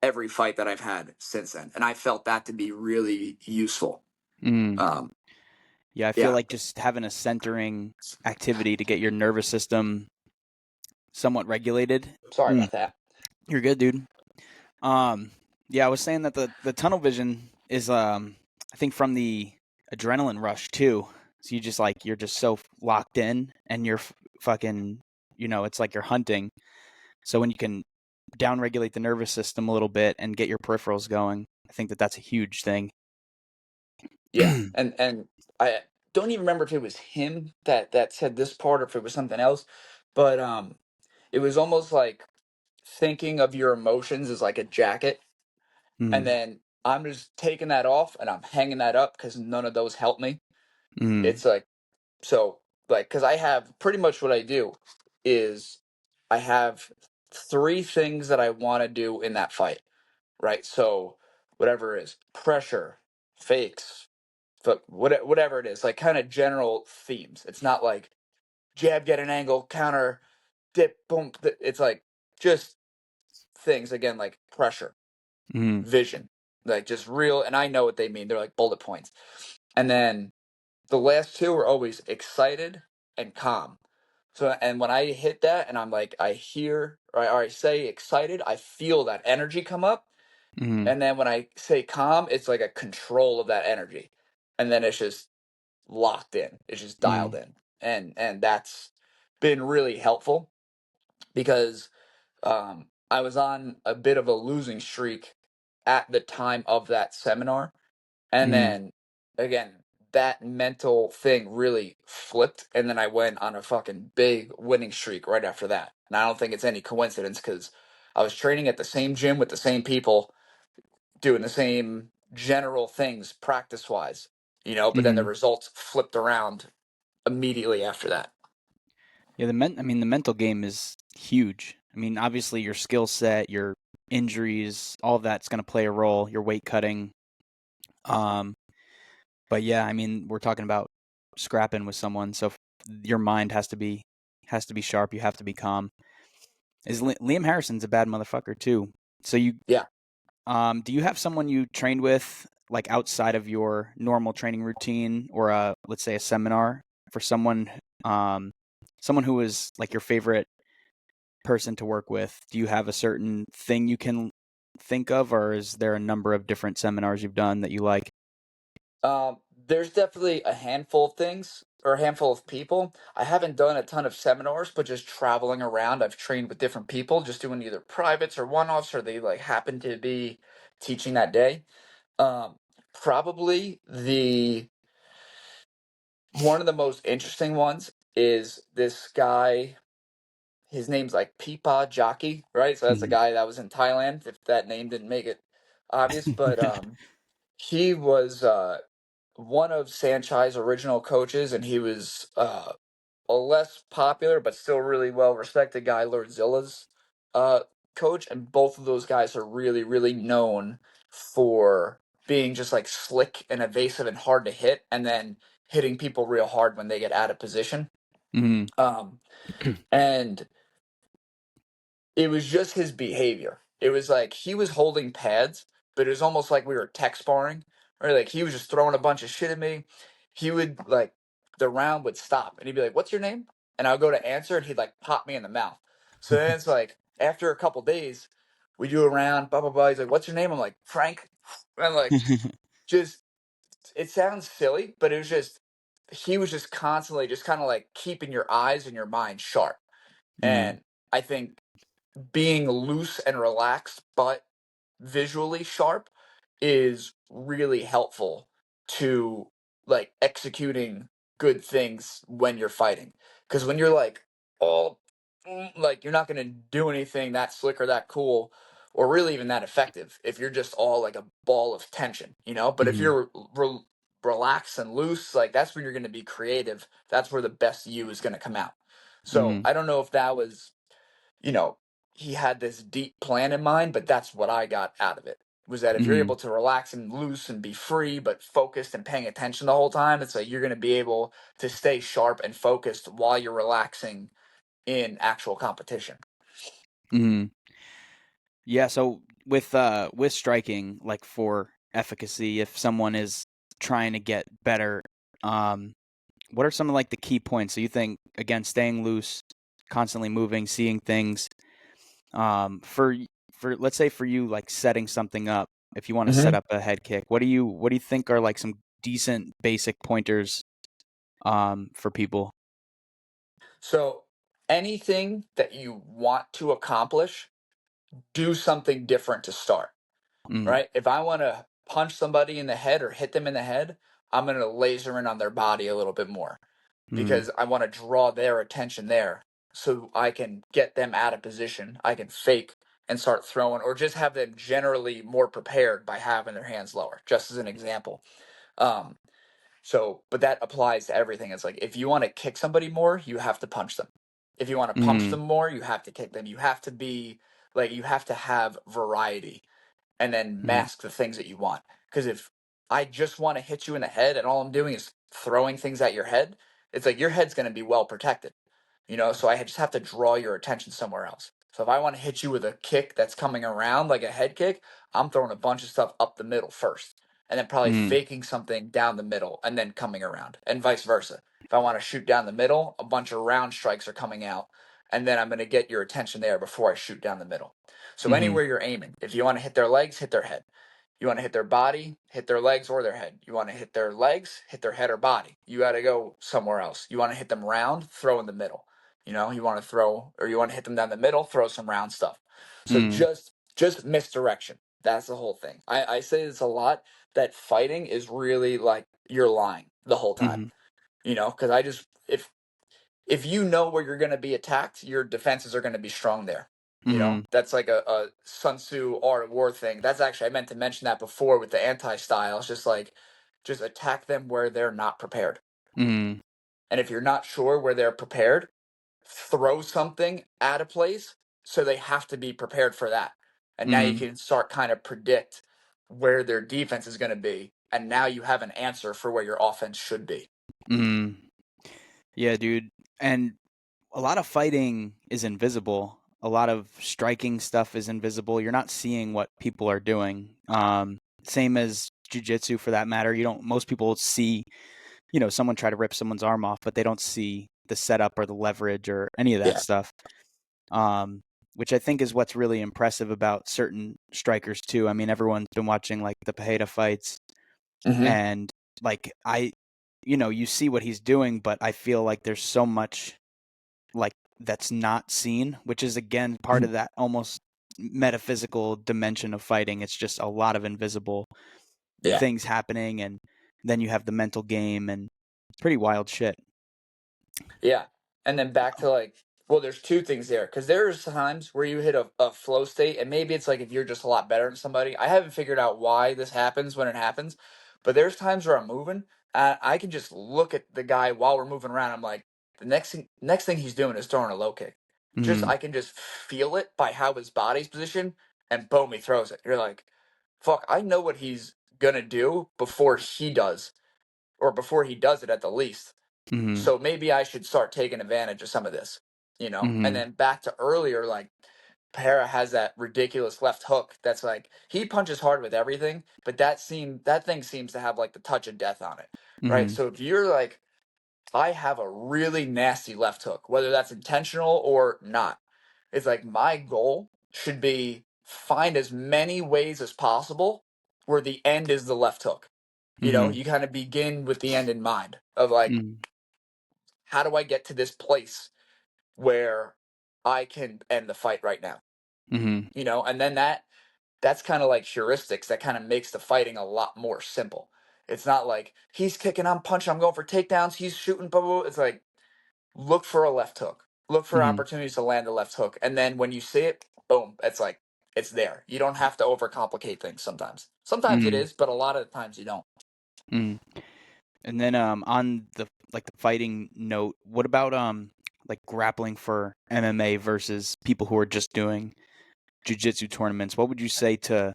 every fight that I've had since then, and I felt that to be really useful. Mm-hmm. um Yeah, I feel yeah. like just having a centering activity to get your nervous system somewhat regulated. Sorry Mm. about that. You're good, dude. Um, yeah, I was saying that the tunnel vision is I think from the adrenaline rush too. So you're just so locked in, and you're fucking, it's like you're hunting. So when you can downregulate the nervous system a little bit and get your peripherals going, I think that that's a huge thing. Yeah, and I don't even remember if it was him that said this part or if it was something else, but it was almost like thinking of your emotions as like a jacket, and Mm, then I'm just taking that off and I'm hanging that up because none of those help me. mm, It's like, so, like, because I have pretty much what I do is I have three things that I want to do in that fight, right? So whatever it is, pressure, fakes, whatever it is, like kind of general themes. It's not like jab, get an angle, counter, dip, boom. It's like just things again, like pressure, mm, vision, like just real. And I know what they mean. They're like bullet points. And then the last two are always excited and calm. So, and when I hit that and I'm like, I hear or I say excited, I feel that energy come up. mm, And then when I say calm, it's like a control of that energy. And then it's just locked in. It's just dialed mm, in. And that's been really helpful. because I was on a bit of a losing streak at the time of that seminar. And Mm-hmm. then again, that mental thing really flipped. And then I went on a fucking big winning streak right after that. And I don't think it's any coincidence because I was training at the same gym with the same people, doing the same general things practice wise, but then the Mm-hmm. results flipped around immediately after that. Yeah, the mental game is huge. I mean, obviously your skill set, your injuries, all of that's going to play a role, your weight cutting. Um, but yeah, I mean, we're talking about scrapping with someone, so your mind has to be sharp, you have to be calm. Liam Harrison's a bad motherfucker too. So Yeah. do you have someone you trained with like outside of your normal training routine or let's say a seminar for someone who is like your favorite person to work with? Do you have a certain thing you can think of, or is there a number of different seminars you've done that you like? There's definitely a handful of things or a handful of people. I haven't done a ton of seminars, but just traveling around, I've trained with different people, just doing either privates or one-offs, or they like happen to be teaching that day. Um, Probably the one of the most interesting ones is this guy. His name's like Pipa Jockey, right? So that's a guy that was in Thailand. If that name didn't make it obvious, but he was one of Sanchai's original coaches, and he was a less popular but still really well respected guy, Lord Zilla's uh, coach. And both of those guys are really, really known for being just like slick and evasive and hard to hit, and then hitting people real hard when they get out of position. Mm-hmm. Um, and it was just his behavior. It was like he was holding pads, but it was almost like we were tech sparring, or like he was just throwing a bunch of shit at me. He would like the round would stop, and he'd be like, "What's your name?" And I would go to answer, and he'd like pop me in the mouth. So then it's like after a couple days, we do a round, blah blah blah. He's like, "What's your name?" I'm like, "Frank," and like just it sounds silly, but it was just he was just constantly just kind of like keeping your eyes and your mind sharp. Mm-hmm. And I think being loose and relaxed but visually sharp is really helpful to like executing good things when you're fighting, because when you're like all like you're not going to do anything that slick or that cool or really even that effective if you're just all like a ball of tension, but if Mm-hmm. you're relaxed and loose, like that's where you're going to be creative. That's where the best you is going to come out. So Mm-hmm. I don't know if that was, you know, he had this deep plan in mind, but that's what I got out of it. Was that if you're Mm-hmm. able to relax and loose and be free but focused and paying attention the whole time, it's like you're going to be able to stay sharp and focused while you're relaxing in actual competition. Mm-hmm. Yeah, so with striking, like for efficacy, if someone is trying to get better, um, what are some of like the key points? So you think again, staying loose, constantly moving, seeing things, for let's say for you like setting something up, if you want to set Mm-hmm. up a head kick, what do you think are like some decent basic pointers for people? So anything that you want to accomplish, do something different to start. Mm, Right? If I want to punch somebody in the head or hit them in the head, I'm going to laser in on their body a little bit more mm, because I want to draw their attention there so I can get them out of position. I can fake and start throwing, or just have them generally more prepared by having their hands lower, just as an example. Um, but that applies to everything. It's like if you want to kick somebody more, you have to punch them. If you want to punch mm, them more, you have to kick them. You have to be like, you have to have variety and then mm, mask the things that you want. Because if I just want to hit you in the head and all I'm doing is throwing things at your head, it's like your head's going to be well protected, So I just have to draw your attention somewhere else. So if I want to hit you with a kick that's coming around like a head kick, I'm throwing a bunch of stuff up the middle first, and then probably mm, faking something down the middle and then coming around, and vice versa. If I want to shoot down the middle, a bunch of round strikes are coming out, and then I'm going to get your attention there before I shoot down the middle. So mm, anywhere you're aiming, if you want to hit their legs, hit their head. You want to hit their body, hit their legs or their head. You want to hit their legs, hit their head or body. You got to go somewhere else. You want to hit them round, throw in the middle. You know, you want to throw, or you want to hit them down the middle, throw some round stuff. So Mm. just misdirection. That's the whole thing. I say this a lot, that fighting is really like you're lying the whole time. Mhm. You know, because I just if you know where you're going to be attacked, your defenses are going to be strong there. You know, Mhm. that's like a Sun Tzu art of war thing. That's actually, I meant to mention that before with the anti-style. It's just like, just attack them where they're not prepared. Mhm. And if you're not sure where they're prepared, throw something at a place so they have to be prepared for that. And now you Mhm. can start kind of predict where their defense is going to be. And now you have an answer for where your offense should be. Mhm. Yeah, dude. And a lot of fighting is invisible. A lot of striking stuff is invisible. You're not seeing what people are doing. Same as jiu-jitsu for that matter. Most people see, someone try to rip someone's arm off, but they don't see the setup or the leverage or any of that Yeah. stuff. Which I think is what's really impressive about certain strikers too. I mean, everyone's been watching like the Pereira fights, Mm-hmm. and like you see what he's doing, but I feel like there's so much like that's not seen, which is again part of that almost metaphysical dimension of fighting. It's just a lot of invisible Yeah. things happening, and then you have the mental game, and it's pretty wild shit. Yeah. And then back to like, well, there's two things there. Because there's times where you hit a flow state, and maybe it's like if you're just a lot better than somebody. I haven't figured out why this happens when it happens, but there's times where I'm moving, and I can just look at the guy while we're moving around. I'm like, the next thing he's doing is throwing a low kick. Just Mm-hmm. I can just feel it by how his body's positioned, and boom, he throws it. You're like, fuck, I know what he's gonna do before he does, or before he does it at the least. Mm-hmm. So maybe I should start taking advantage of some of this, you know? And Mm-hmm. then back to earlier, like Para has that ridiculous left hook that's like he punches hard with everything, but that thing seems to have like the touch of death on it. Right. Mm-hmm. So if you're like, I have a really nasty left hook, whether that's intentional or not, it's like my goal should be find as many ways as possible where the end is the left hook. You know, Mm-hmm. you kind of begin with the end in mind of like, Mm-hmm. how do I get to this place where I can end the fight right now? Mm-hmm. You know, and then that's kind of like heuristics that kind of makes the fighting a lot more simple. It's not like he's kicking, I'm punching, I'm going for takedowns, he's shooting, blah, blah, blah. It's like look for a left hook, look for Mm-hmm. opportunities to land a left hook, and then when you see it, boom, it's like it's there. You don't have to overcomplicate things sometimes. Sometimes it Mm-hmm. is, but a lot of the times you don't. Mm-hmm. And then on the fighting note, what about like grappling for MMA versus people who are just doing jiu-jitsu tournaments? What would you say to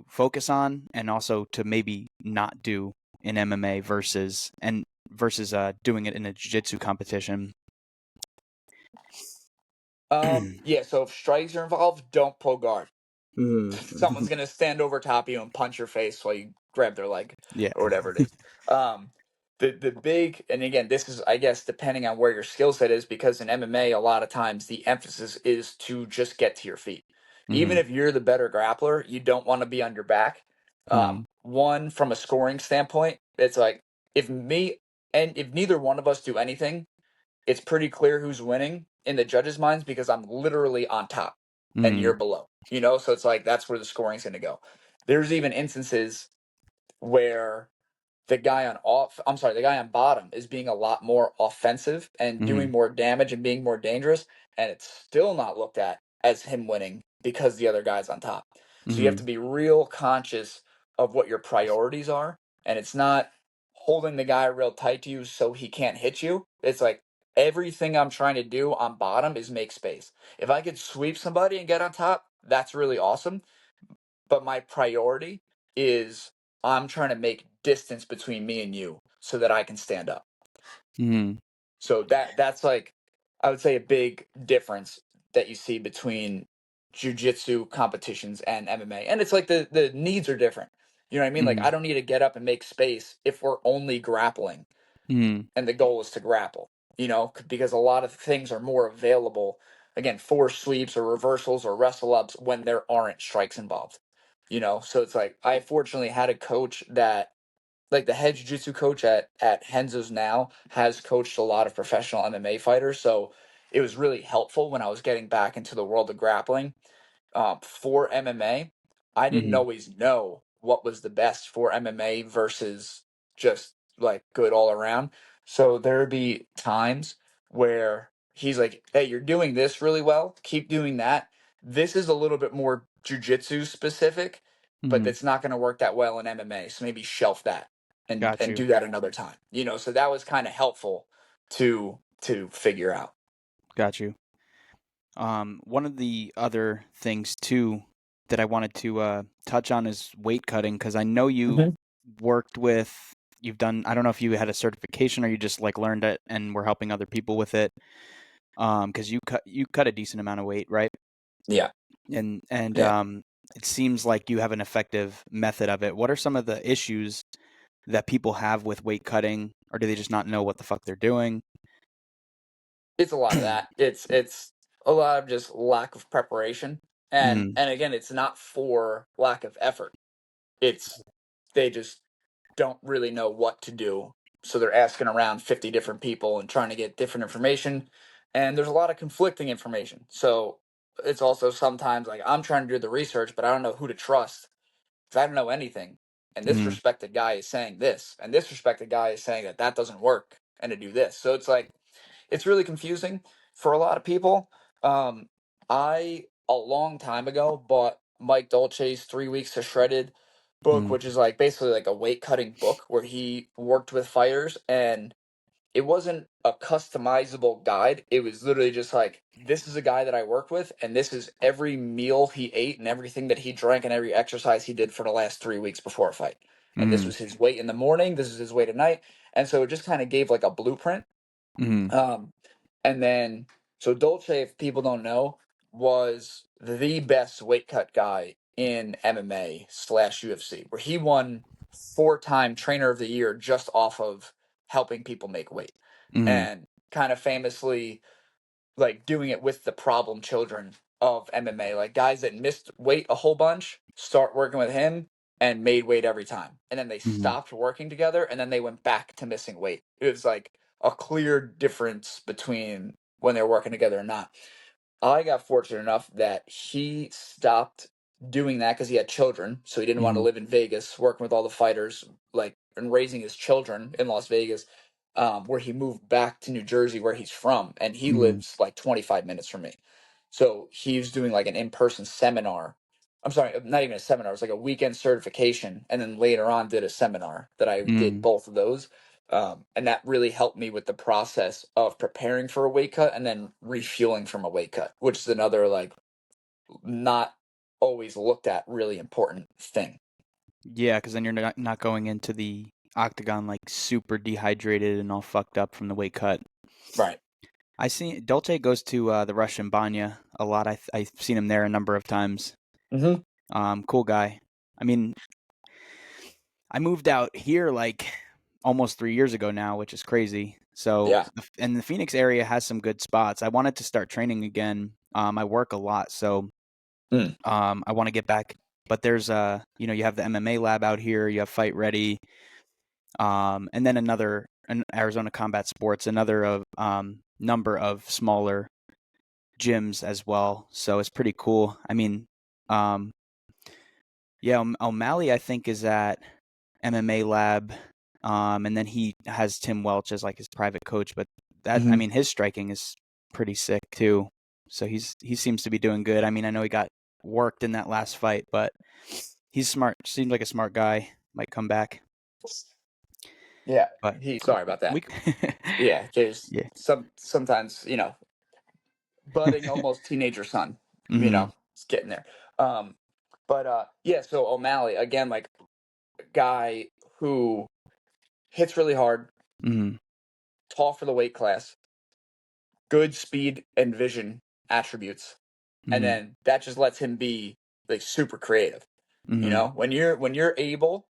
focus on, and also to maybe not do in MMA versus doing it in a jiu-jitsu competition? Yeah, so if strikes are involved, don't pull guard. Mm-hmm. Someone's gonna stand over top of you and punch your face while you grab their leg Yeah. or whatever it is. The big, and again, this is, I guess, depending on where your skill set is, because in MMA a lot of times the emphasis is to just get to your feet. Even Mm-hmm. if you're the better grappler, you don't want to be on your back. Mm-hmm. One, from a scoring standpoint, it's like if me and if neither one of us do anything, it's pretty clear who's winning in the judges' minds because I'm literally on top and Mm-hmm. you're below. You know, so it's like that's where the scoring's going to go. There's even instances where the guy on bottom is being a lot more offensive and Mm-hmm. doing more damage and being more dangerous, and it's still not looked at as him winning because the other guy's on top. So you have Mm-hmm. to be real conscious of what your priorities are, and it's not holding the guy real tight to you so he can't hit you. It's like everything I'm trying to do on bottom is make space. If I could sweep somebody and get on top, that's really awesome. But my priority is I'm trying to make distance between me and you so that I can stand up. Mm-hmm. So that's like I would say a big difference that you see between jiu-jitsu competitions and MMA. And it's like the needs are different. You know what I mean? Like Mm-hmm. I don't need to get up and make space if we're only grappling Mm-hmm. and the goal is to grapple, you know, because a lot of things are more available, again, for sweeps or reversals or wrestle ups when there aren't strikes involved, you know. So it's like I fortunately had a coach that like the head jiu-jitsu coach at Renzo's now has coached a lot of professional MMA fighters, so it was really helpful when I was getting back into the world of grappling. For MMA, I didn't Mm-hmm. always know what was the best for MMA versus just like good all around. So there would be times where he's like, "Hey, you're doing this really well. Keep doing that. This is a little bit more jujitsu specific, but Mm-hmm. it's not going to work that well in MMA. So maybe shelf that Got and you. do that another time." So that was kind of helpful to figure out. Got you. One of the other things too that I wanted to touch on is weight cutting because I know you Mhm. worked with, you've done, I don't know if you had a certification or you just like learned it and were helping other people with it. Because you cut a decent amount of weight, right? Yeah. And Yeah. it seems like you have an effective method of it. What are some of the issues that people have with weight cutting, or do they just not know what the fuck they're doing? It's a lot of that. It's a lot of just lack of preparation. And Mm-hmm. and again, it's not for lack of effort. It's they just don't really know what to do. So they're asking around 50 different people and trying to get different information. And there's a lot of conflicting information. So it's also sometimes like I'm trying to do the research, but I don't know who to trust because I don't know anything. And this Mm-hmm. respected guy is saying this, and this respected guy is saying that that doesn't work and to do this. So it's like it's really confusing for a lot of people. I a long time ago bought Mike Dolce's 3 Weeks to Shredded book, Mm-hmm. which is like basically like a weight cutting book where he worked with fighters, and it wasn't a customizable guide. It was literally just like, this is a guy that I work with, and this is every meal he ate and everything that he drank and every exercise he did for the last 3 weeks before a fight. And this Mm-hmm. was his weight in the morning, this is his weight at night. And so it just kind of gave like a blueprint. Mm-hmm. Um, and then, so Dolce, if people don't know, was the best weight cut guy in MMA slash UFC, where he won 4-time trainer of the year just off of helping people make weight. Mm-hmm. And kind of famously, like doing it with the problem children of MMA, like guys that missed weight a whole bunch, start working with him and made weight every time. And then they Mm-hmm. stopped working together and then they went back to missing weight. It was like a clear difference between when they're working together or not. I got fortunate enough that he stopped doing that because he had children, so he didn't want to Mm-hmm. live in Vegas, working with all the fighters, like and raising his children in Las Vegas. Where he moved back to New Jersey, where he's from, and he Mm-hmm. lives like 25 minutes from me. So he's doing like an in-person seminar. I'm sorry, not even a seminar. It was like a weekend certification, and then later on did a seminar that I did Mm-hmm. both of those. And that really helped me with the process of preparing for a weight cut and then refueling from a weight cut, which is another like not always looked at really important thing. Yeah, because then you're not going into the octagon like super dehydrated and all fucked up from the weight cut. Right. I see Dolce goes to the Russian Banya a lot. I've seen him there a number of times. Mm-hmm. Cool guy. I mean, I moved out here like almost 3 years ago now, which is crazy. So, Yeah. and the Phoenix area has some good spots. I wanted to start training again. I work a lot, so Mm. I want to get back. But there's you have the MMA lab out here. You have Fight Ready, and then an Arizona Combat Sports, another of number of smaller gyms as well. So it's pretty cool. I mean, um, yeah, O'Malley I think is at MMA Lab, and then he has Tim Welch as like his private coach. But that I Mm-hmm. mean, his striking is pretty sick too. So he seems to be doing good. I mean, I know he got worked in that last fight, but he's smart. Seems like a smart guy. Might come back, Yeah. but Sorry about that. we. Yeah. There's Yeah. sometimes, budding almost teenager son, Mhm. it's getting there. Um, but yeah, so O'Malley, again, like a guy who hits really hard, Mhm. tall for the weight class, good speed and vision attributes, and Mhm. then that just lets him be like super creative. Mhm. When you're able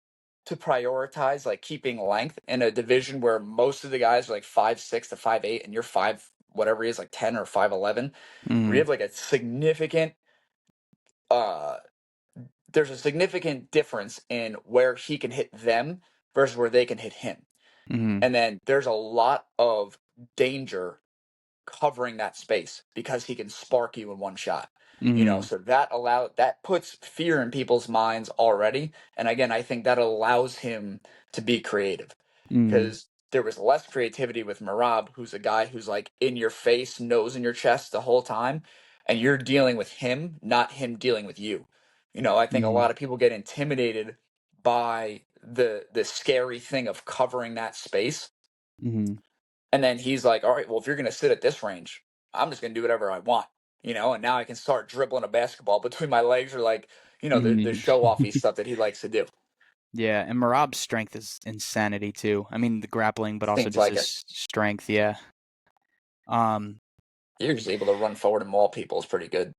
to prioritize like keeping length in a division where most of the guys are like 5'6" to 5'8", and you're five whatever he is, like 10 or 5'11", where you Mhm. have like a significant uh there's a significant difference in where he can hit them versus where they can hit him. Mm-hmm. And then there's a lot of danger covering that space because he can spark you in one shot. Mm-hmm. So that puts fear in people's minds already. And again, I think that allows him to be creative Mm-hmm. because there was less creativity with Marab, who's a guy who's like in your face, nose in your chest the whole time, and you're dealing with him, not him dealing with you. I think a Mm-hmm. lot of people get intimidated by the scary thing of covering that space. Mm-hmm. And then he's like, all right, well, if you're going to sit at this range, I'm just going to do whatever I want, and now I can start dribbling a basketball between my legs or like, the show offy stuff that he likes to do. Yeah, and Marab's strength is insanity too. I mean, the grappling, but also Seems just like his it. strength. Yeah. Um. You're just able to run forward and maul people is pretty good.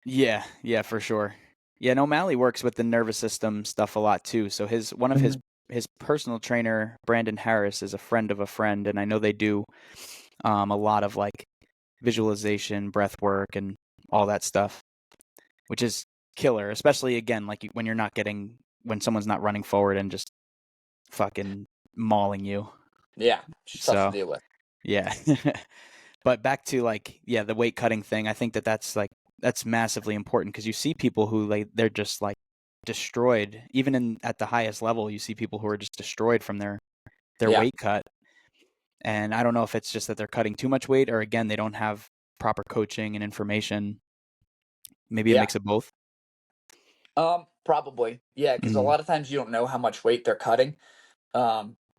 Yeah. Yeah. For sure. Yeah. And O'Malley works with the nervous system stuff a lot too. So one of his personal trainer, Brandon Harris, is a friend of a friend, and I know they do a lot of like visualization, breath work, and all that stuff, which is killer. Especially again, like when when someone's not running forward and just fucking mauling you. Yeah, it's tough to So deal with. yeah. But back to like, yeah, the weight cutting thing, I think that's massively important because you see people who they're just like destroyed. Even at the highest level, you see people who are just destroyed from their Yeah, weight cut. And I don't know if it's just that they're cutting too much weight or again, they don't have proper coaching and information. Maybe a yeah. mix of both. Probably. Yeah, because a Mm, lot of times you don't know how much weight they're cutting.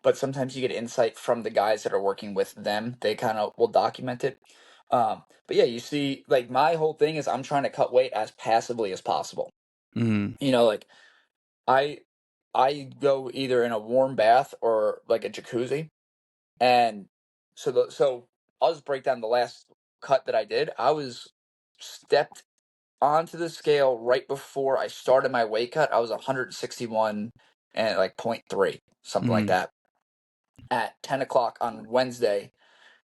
But sometimes you get insight from the guys that are working with them. They kind of will document it. But yeah, you see, like my whole thing is I'm trying to cut weight as passively as possible. mm, Like I I go either in a warm bath or like a jacuzzi, and so I'll just break down the last cut that I did. I was stepped onto the scale right before I started my weight cut. I was 161 and like point 0.3, something like mm, that, at 10 o'clock on Wednesday.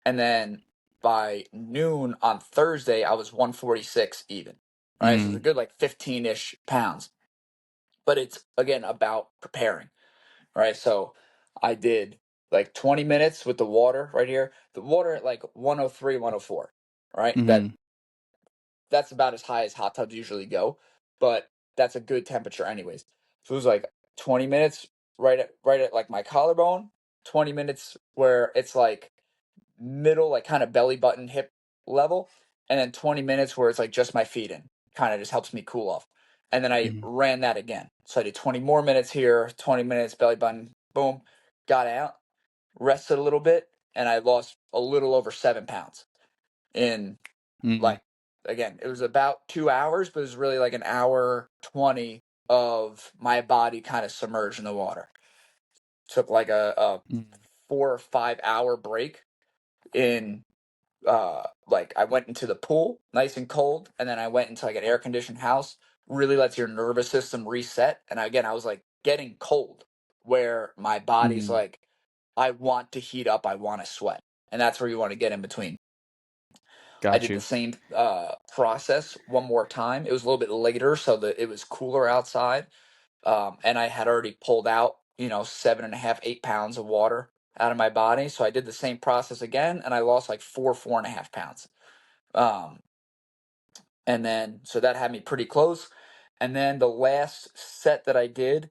And then by noon on Thursday, I was 146 even. All right. So it's a mm, good like 15-ish pounds. But it's, again, about preparing. Right. So I did like 20 minutes with the water right here. The water at like 103, 104. Right. mm, That's about as high as hot tubs usually go, but that's a good temperature anyways. So it was like 20 minutes right at like my collarbone, 20 minutes where it's like middle, like kind of belly button hip level, and then 20 minutes where it's like just my feet in. Kind of just helps me cool off. And then I mm, ran that again. So I did 20 more minutes here, 20 minutes belly button, boom, got out, rested a little bit, and I lost a little over 7 pounds in, mm. like, again, it was about 2 hours, but it was really like an hour 20 of my body kind of submerged in the water. Took like a Mm. 4 or 5 hour break in, like I went into the pool nice and cold, and then I went into like an air conditioned house. Really lets your nervous system reset. And again, I was like getting cold where my body's Mm. like, I want to heat up, I want to sweat. And that's where you want to get in between. I Got did the you. same process one more time. It was a little bit later, so that it was cooler outside, and I had already pulled out, 7.5, 8 pounds of water out of my body. So I did the same process again, and I lost like 4.5 pounds. Um, and then so that had me pretty close. And then the last set that I did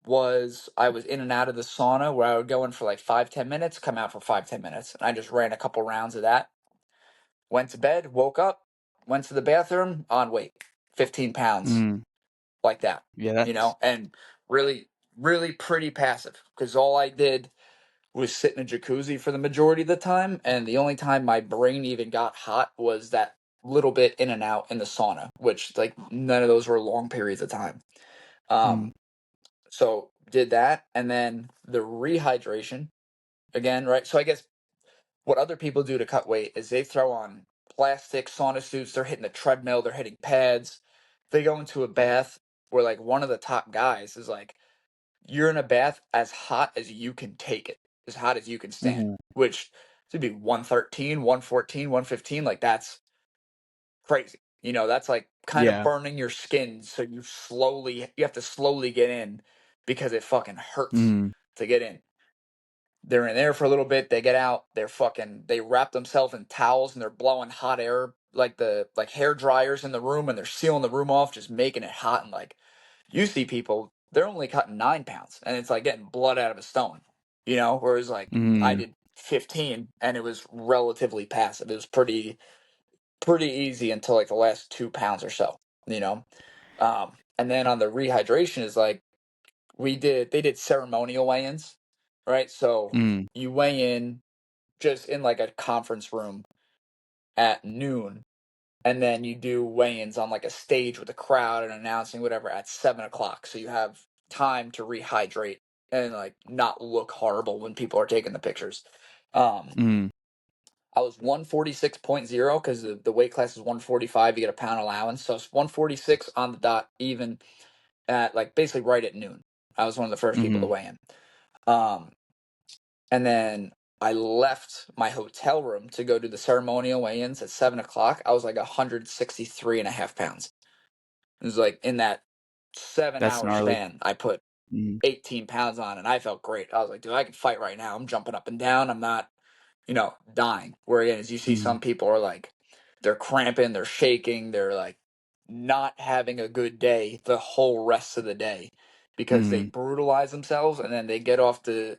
was I was in and out of the sauna where I would go in for like 5, 10 minutes, come out for 5, 10 minutes, and I just ran a couple rounds of that. Went to bed, woke up, went to the bathroom, on weight, 15 pounds, Mm. like that, Yeah, that's and really, really pretty passive because all I did was sit in a jacuzzi for the majority of the time. And the only time my brain even got hot was that little bit in and out in the sauna, which like none of those were long periods of time. mm, Um, so did that. And then the rehydration again, right? So I guess what other people do to cut weight is they throw on plastic sauna suits. They're hitting the treadmill. They're hitting pads. They go into a bath where like one of the top guys is like, you're in a bath as hot as you can take it, as hot as you can stand, mhm. which should be 113, 114, 115. Like that's crazy. That's like kind of Yeah. burning your skin. So you have to slowly get in. because it fucking hurts Mm. to get in. They're in there for a little bit. They get out. They wrap themselves in towels and they're blowing hot air like the hair dryers in the room, and they're sealing the room off, just making it hot. And like, you see people, they're only cutting 9 pounds, and it's like getting blood out of a stone, Whereas like I Mm. did 15, and it was relatively passive. It was pretty easy until like the last 2 pounds or so, you know. And then on the rehydration is like they did ceremonial weigh-ins, right? So Mm. you weigh in just in like a conference room at noon, and then you do weigh-ins on like a stage with a crowd and announcing whatever at 7 o'clock. So you have time to rehydrate and like not look horrible when people are taking the pictures. Um, Mm. I was 146.0 because the weight class is 145. You get a pound allowance, so it's 146 on the dot, even at like basically right at noon. I was one of the first people to Mm. weigh in. Um, and then I left my hotel room to go to the ceremonial weigh-ins at 7 o'clock. I was like 163.5 pounds. It was like in that seven That's hour gnarly. span, I put Mm. 18 pounds on, and I felt great. I was like, dude, I can fight right now. I'm jumping up and down. I'm not, dying. Where again, as you see, Mm. some people are like, they're cramping, they're shaking, they're like not having a good day the whole rest of the day because they Mm. brutalize themselves, and then they get off the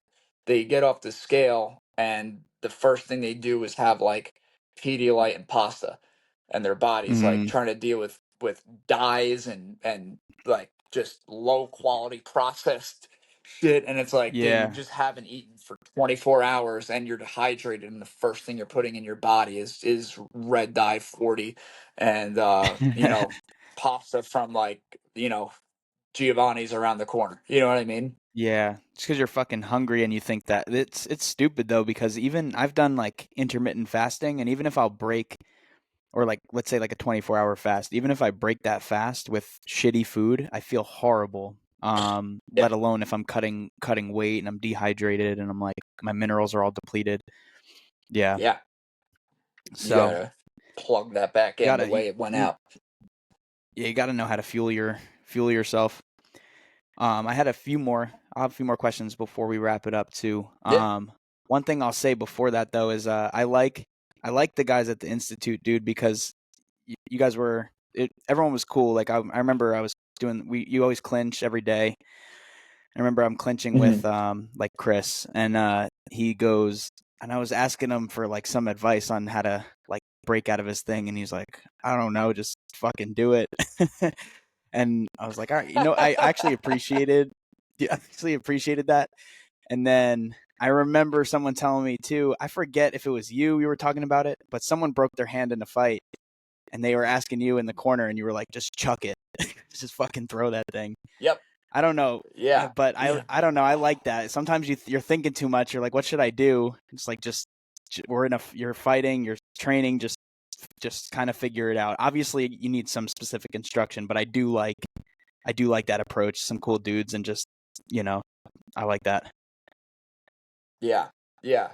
scale, and the first thing they do is have like Pedialyte and pasta, and their body's like Mm. trying to deal with dyes and like just low quality processed shit, and it's like, dude, you Yeah. just haven't eaten for 24 hours and you're dehydrated, and the first thing you're putting in your body is red dye 40 and pasta from like Giovanni's around the corner, you know what I mean? Yeah, just because you're fucking hungry and you think that it's stupid though, because even I've done like intermittent fasting, and even if I'll break, or like let's say like a 24-hour fast, even if I break that fast with shitty food, I feel horrible. Yeah, Let alone if I'm cutting weight and I'm dehydrated and I'm like my minerals are all depleted. Yeah. yeah, you So gotta plug that back in the gotta way it went you out. yeah, you gotta know how to fuel yourself. I'll have a few more questions before we wrap it up too. Yeah, One thing I'll say before that though is I like the guys at the institute, dude, because you guys everyone was cool. Like I remember I was doing you always clinch every day. I remember I'm clinching with hmm like Chris, and he goes, and I was asking him for like some advice on how to like break out of his thing, and he's like, I don't know, just fucking do it. And I was like, all right, I actually appreciated yeah, I actually appreciated that. And then I remember someone telling me too, I forget if it was you were talking about it, but someone broke their hand in a fight, and they were asking you in the corner, and you were like, just chuck it. Just fucking throw that thing. yep, I don't know, yeah, but I yeah, I don't know. I like that. Sometimes you're thinking too much. You're like, what should I do? It's like you're fighting, you're training, just kind of figure it out. Obviously, you need some specific instruction, but I do like that approach. Some cool dudes, and just you know, I like that. yeah, yeah.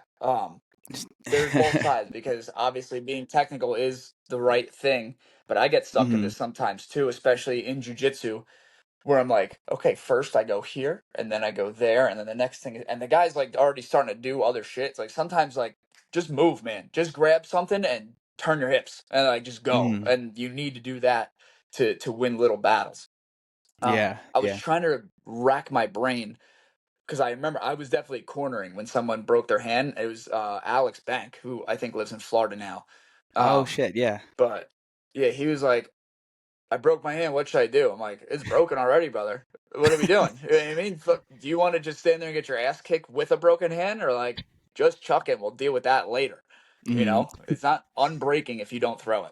There's both sides because obviously being technical is the right thing, but I get stuck in Hmm. this sometimes too, especially in jujitsu, where I'm like, okay, first I go here and then I go there, and then the next thing, and the guy's like already starting to do other shit. It's like sometimes like just move, man, just grab something and turn your hips and like just go, Hmm. and you need to do that to win little battles. Yeah. I was Yeah. trying to rack my brain because I remember I was definitely cornering when someone broke their hand. It was Alex Bank, who I think lives in Florida now. Oh Um, shit. Yeah. but yeah, he was like, "I broke my hand. What should I do?" I'm like, "It's broken already, brother. What are we doing?" You know what I mean? Do you want to just stand there and get your ass kicked with a broken hand, or like just chuck it? We'll deal with that later. Hmm. It's not unbreaking if you don't throw it.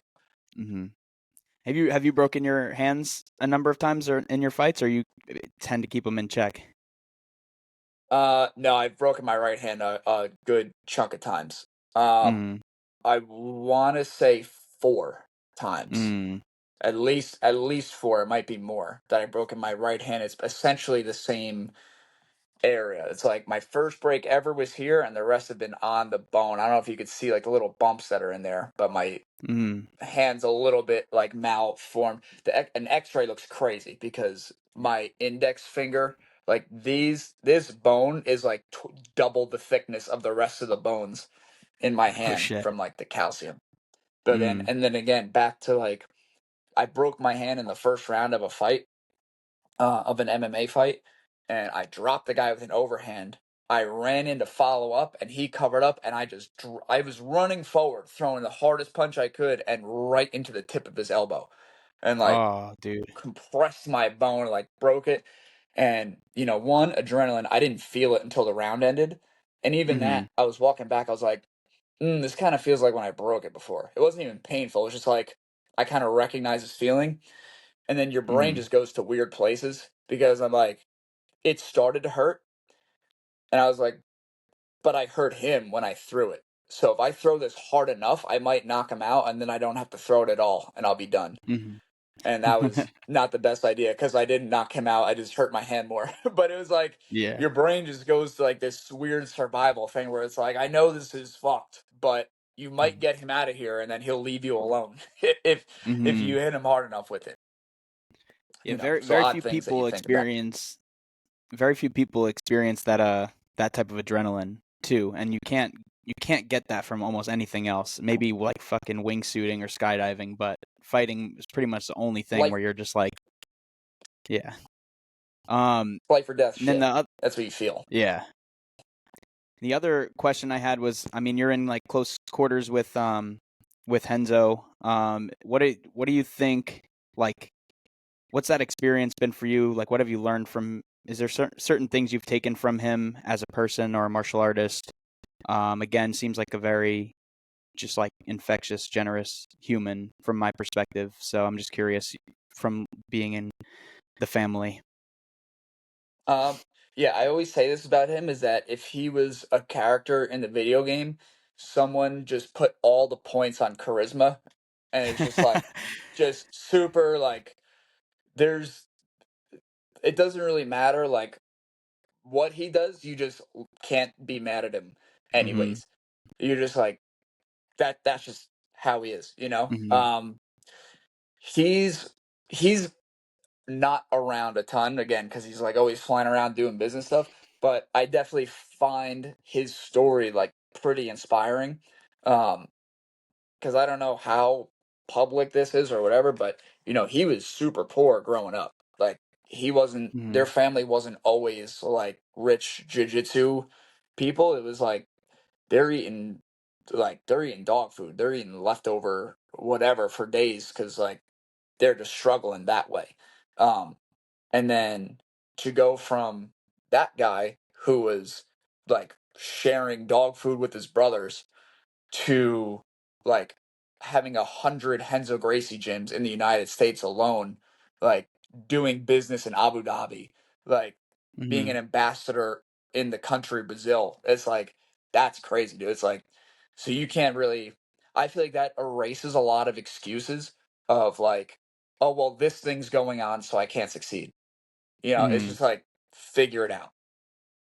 Hmm. Have you broken your hands a number of times or in your fights, or you tend to keep them in check? No, I've broken my right hand a good chunk of times. Um, Mm. I want to say 4 times. Mm. At least four. It might be more that I broke in my right hand. It's essentially the same area. It's like my first break ever was here, and the rest have been on the bone. I don't know if you could see like the little bumps that are in there, but my Mm. hand's a little bit like malformed. An X-ray looks crazy because my index finger Like this bone is like double the thickness of the rest of the bones in my Oh hand shit. from like the calcium. But then, Mm. and then again, back to like, I broke my hand in the first round of a fight, of an MMA fight, and I dropped the guy with an overhand. I ran in to follow up, and he covered up, and I was running forward, throwing the hardest punch I could, and right into the tip of his elbow, and like Oh, dude. compressed my bone, like broke it. And one, adrenaline, I didn't feel it until the round ended, and even Mm-hmm. that, I was walking back, I was like, this kind of feels like when I broke it before. It wasn't even painful. It was just like I kind of recognize this feeling, and then your brain Mm-hmm. just goes to weird places because I'm like, it started to hurt, and I was like, but I hurt him when I threw it. So if I throw this hard enough, I might knock him out, and then I don't have to throw it at all, and I'll be done. And that Mm-hmm. was not the best idea because I didn't knock him out. I just hurt my hand more. But it was like Yeah. your brain just goes to like this weird survival thing where it's like, I know this is fucked, but you might get him out of here, and then he'll leave you alone if Mm-hmm. you hit him hard enough with it. Yeah, So very odd few things that you people think about. experience that type of adrenaline too, and you can't get that from almost anything else. Maybe like fucking wingsuiting or skydiving, but fighting is pretty much the only thing Life, where you're just like, yeah. Um, life or death and then shit. That's what you feel. yeah. The other question I had was, I mean, you're in like close quarters with Renzo. What do you think? Like, what's that experience been for you? Like, what have you learned from? Is there certain things you've taken from him as a person or a martial artist? Again, seems like a very just like infectious, generous human from my perspective. So I'm just curious from being in the family. Um, yeah, I always say this about him is that if he was a character in the video game, someone just put all the points on charisma, and it's just like, just super like, there's, it doesn't really matter like what he does, you just can't be mad at him Mhm. anyways. You're just like, that's just how he is, you know? Mhm. He's he's not around a ton again because he's like always flying around doing business stuff. But I definitely find his story like pretty inspiring. Because I don't know how public this is or whatever, but he was super poor growing up. Like he wasn't, their Mhm. family wasn't always like rich jiu-jitsu people. It was like they're eating they're eating dog food. They're eating leftover whatever for days because like they're just struggling that way. Um, and then to go from that guy who was like sharing dog food with his brothers to like having 100 Renzo Gracie gyms in the United States alone, like doing business in Abu Dhabi, like being an Mhm. ambassador in the country Brazil. It's like that's crazy, dude. It's like so you can't really. I feel like that erases a lot of excuses of like, oh well, this thing's going on, so I can't succeed. It's Mhm. just like figure it out,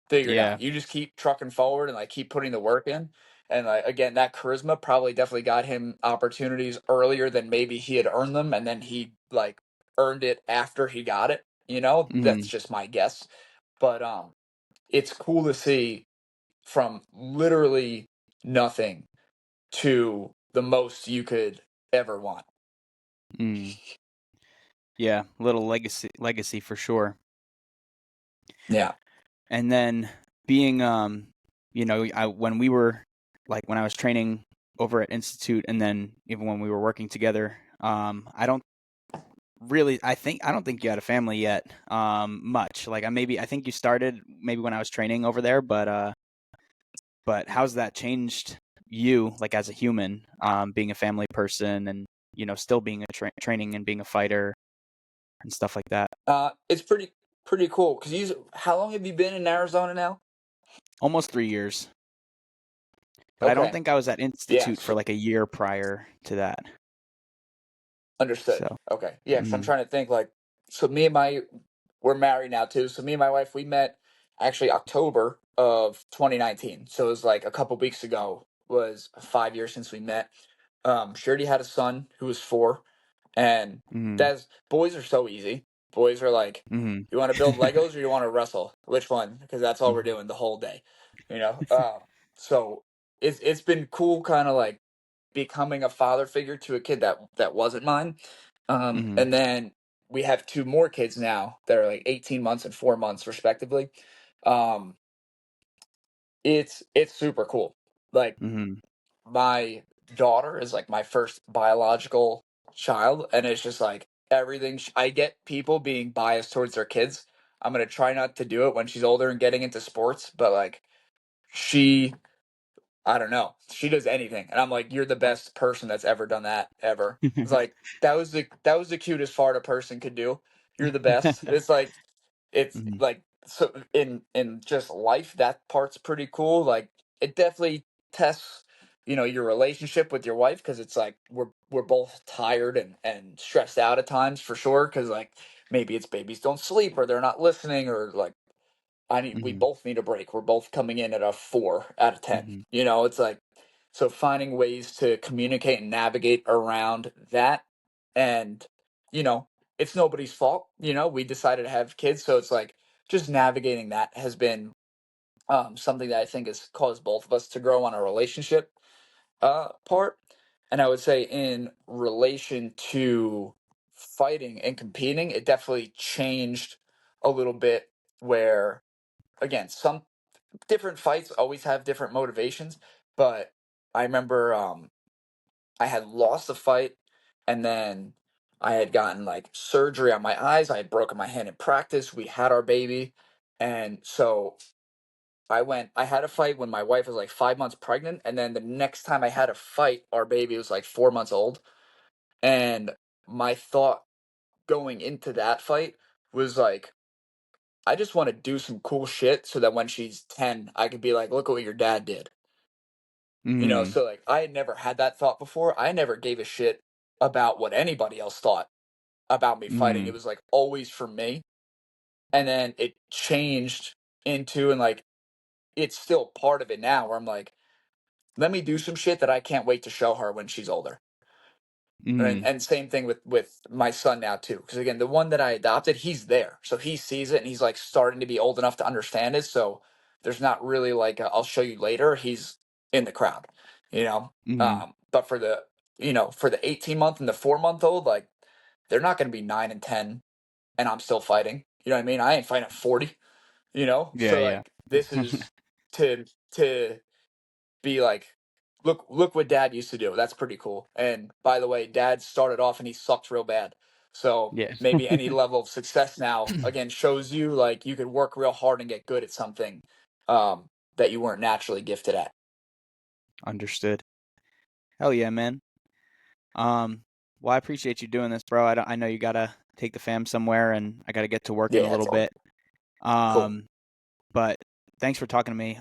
figure it Yeah. out. You just keep trucking forward and like keep putting the work in. And like again, that charisma probably definitely got him opportunities earlier than maybe he had earned them, and then he like earned it after he got it. That's Mhm. just my guess. But it's cool to see from literally nothing to the most you could ever want. Mm. Yeah, little legacy for sure. Yeah. And then being when we were like when I was training over at Institute and then even when we were working together, I don't think you had a family yet. Much. Like I think you started maybe when I was training over there, but how's that changed you like as a human, being a family person and still being a training and being a fighter and stuff like that. It's pretty cool because how long have you been in Arizona now? Almost 3 years. But I don't Okay. think I was at Yeah. Institute for like a year prior to that. Understood. So, Okay. Yeah, 'cause I'm mm, trying to think like so we're married now too. So me and my wife we met actually October of 2019. So it was like a couple weeks ago was 5 years since we met. She already had a son who was 4, and mm, that's boys are so easy. Boys are like, Mm-hmm. you want to build Legos or you want to wrestle? Which one? Because that's all we're doing the whole day, you know. So it's been cool, kind of like becoming a father figure to a kid that wasn't mine. Mm-hmm. And then we have two more kids now that are like 18 months and 4 months respectively. Um, it's super cool. Like Mm-hmm. my daughter is like my first biological child, and it's just like everything. I get people being biased towards their kids. I'm gonna try not to do it when she's older and getting into sports, but like she I don't know. She does anything, and I'm like, "You're the best person that's ever done that ever." It's like that was the cutest fart a person could do. You're the best. It's Mm-hmm. like so in just life, that part's pretty cool. Like it definitely tests, your relationship with your wife because it's like we're both tired and stressed out at times for sure. Because like maybe it's babies don't sleep or they're not listening or like we Mm-hmm. both need a break. We're both coming in at a 4 out of 10. Mm-hmm. It's like so finding ways to communicate and navigate around that and you know, it's nobody's fault. We decided to have kids, so it's like just navigating that has been something that I think has caused both of us to grow on our relationship part. And I would say in relation to fighting and competing, it definitely changed a little bit where again, some different fights always have different motivations, but I remember I had lost a fight and then I had gotten like surgery on my eyes. I had broken my hand in practice. We had our baby. And so I had a fight when my wife was like 5 months pregnant. And then the next time I had a fight, our baby was like 4 months old. And my thought going into that fight was like, I just want to do some cool shit so that when she's 10, I could be like, look at what your dad did. Mm-hmm. So like I had never had that thought before. I never gave a shit about what anybody else thought about me fighting. It Mm-hmm. was like always for me. And then it changed into and like it's still part of it now where I'm like, let me do some shit that I can't wait to show her when she's older. And, Mm-hmm. and same thing with my son now too, because again, the one that I adopted, he's there, so he sees it, and he's like starting to be old enough to understand it. So there's not really like I'll show you later. He's in the crowd, you know. Mm-hmm. But for the 18-month and the 4-month old, like they're not going to be 9 and 10, and I'm still fighting. You know what I mean? I ain't fighting at 40. Yeah, So yeah. like this is to be like, look what dad used to do. That's pretty cool. And by the way, dad started off and he sucked real bad. So Yeah. maybe any level of success now again shows you like you could work real hard and get good at something that you weren't naturally gifted at. Understood. Hell yeah, man. Um, well, I appreciate you doing this, bro. I know you gotta take the fam somewhere, and I gotta get to work in a Yeah, little it's all bit. cool. Um, but thanks for talking to me.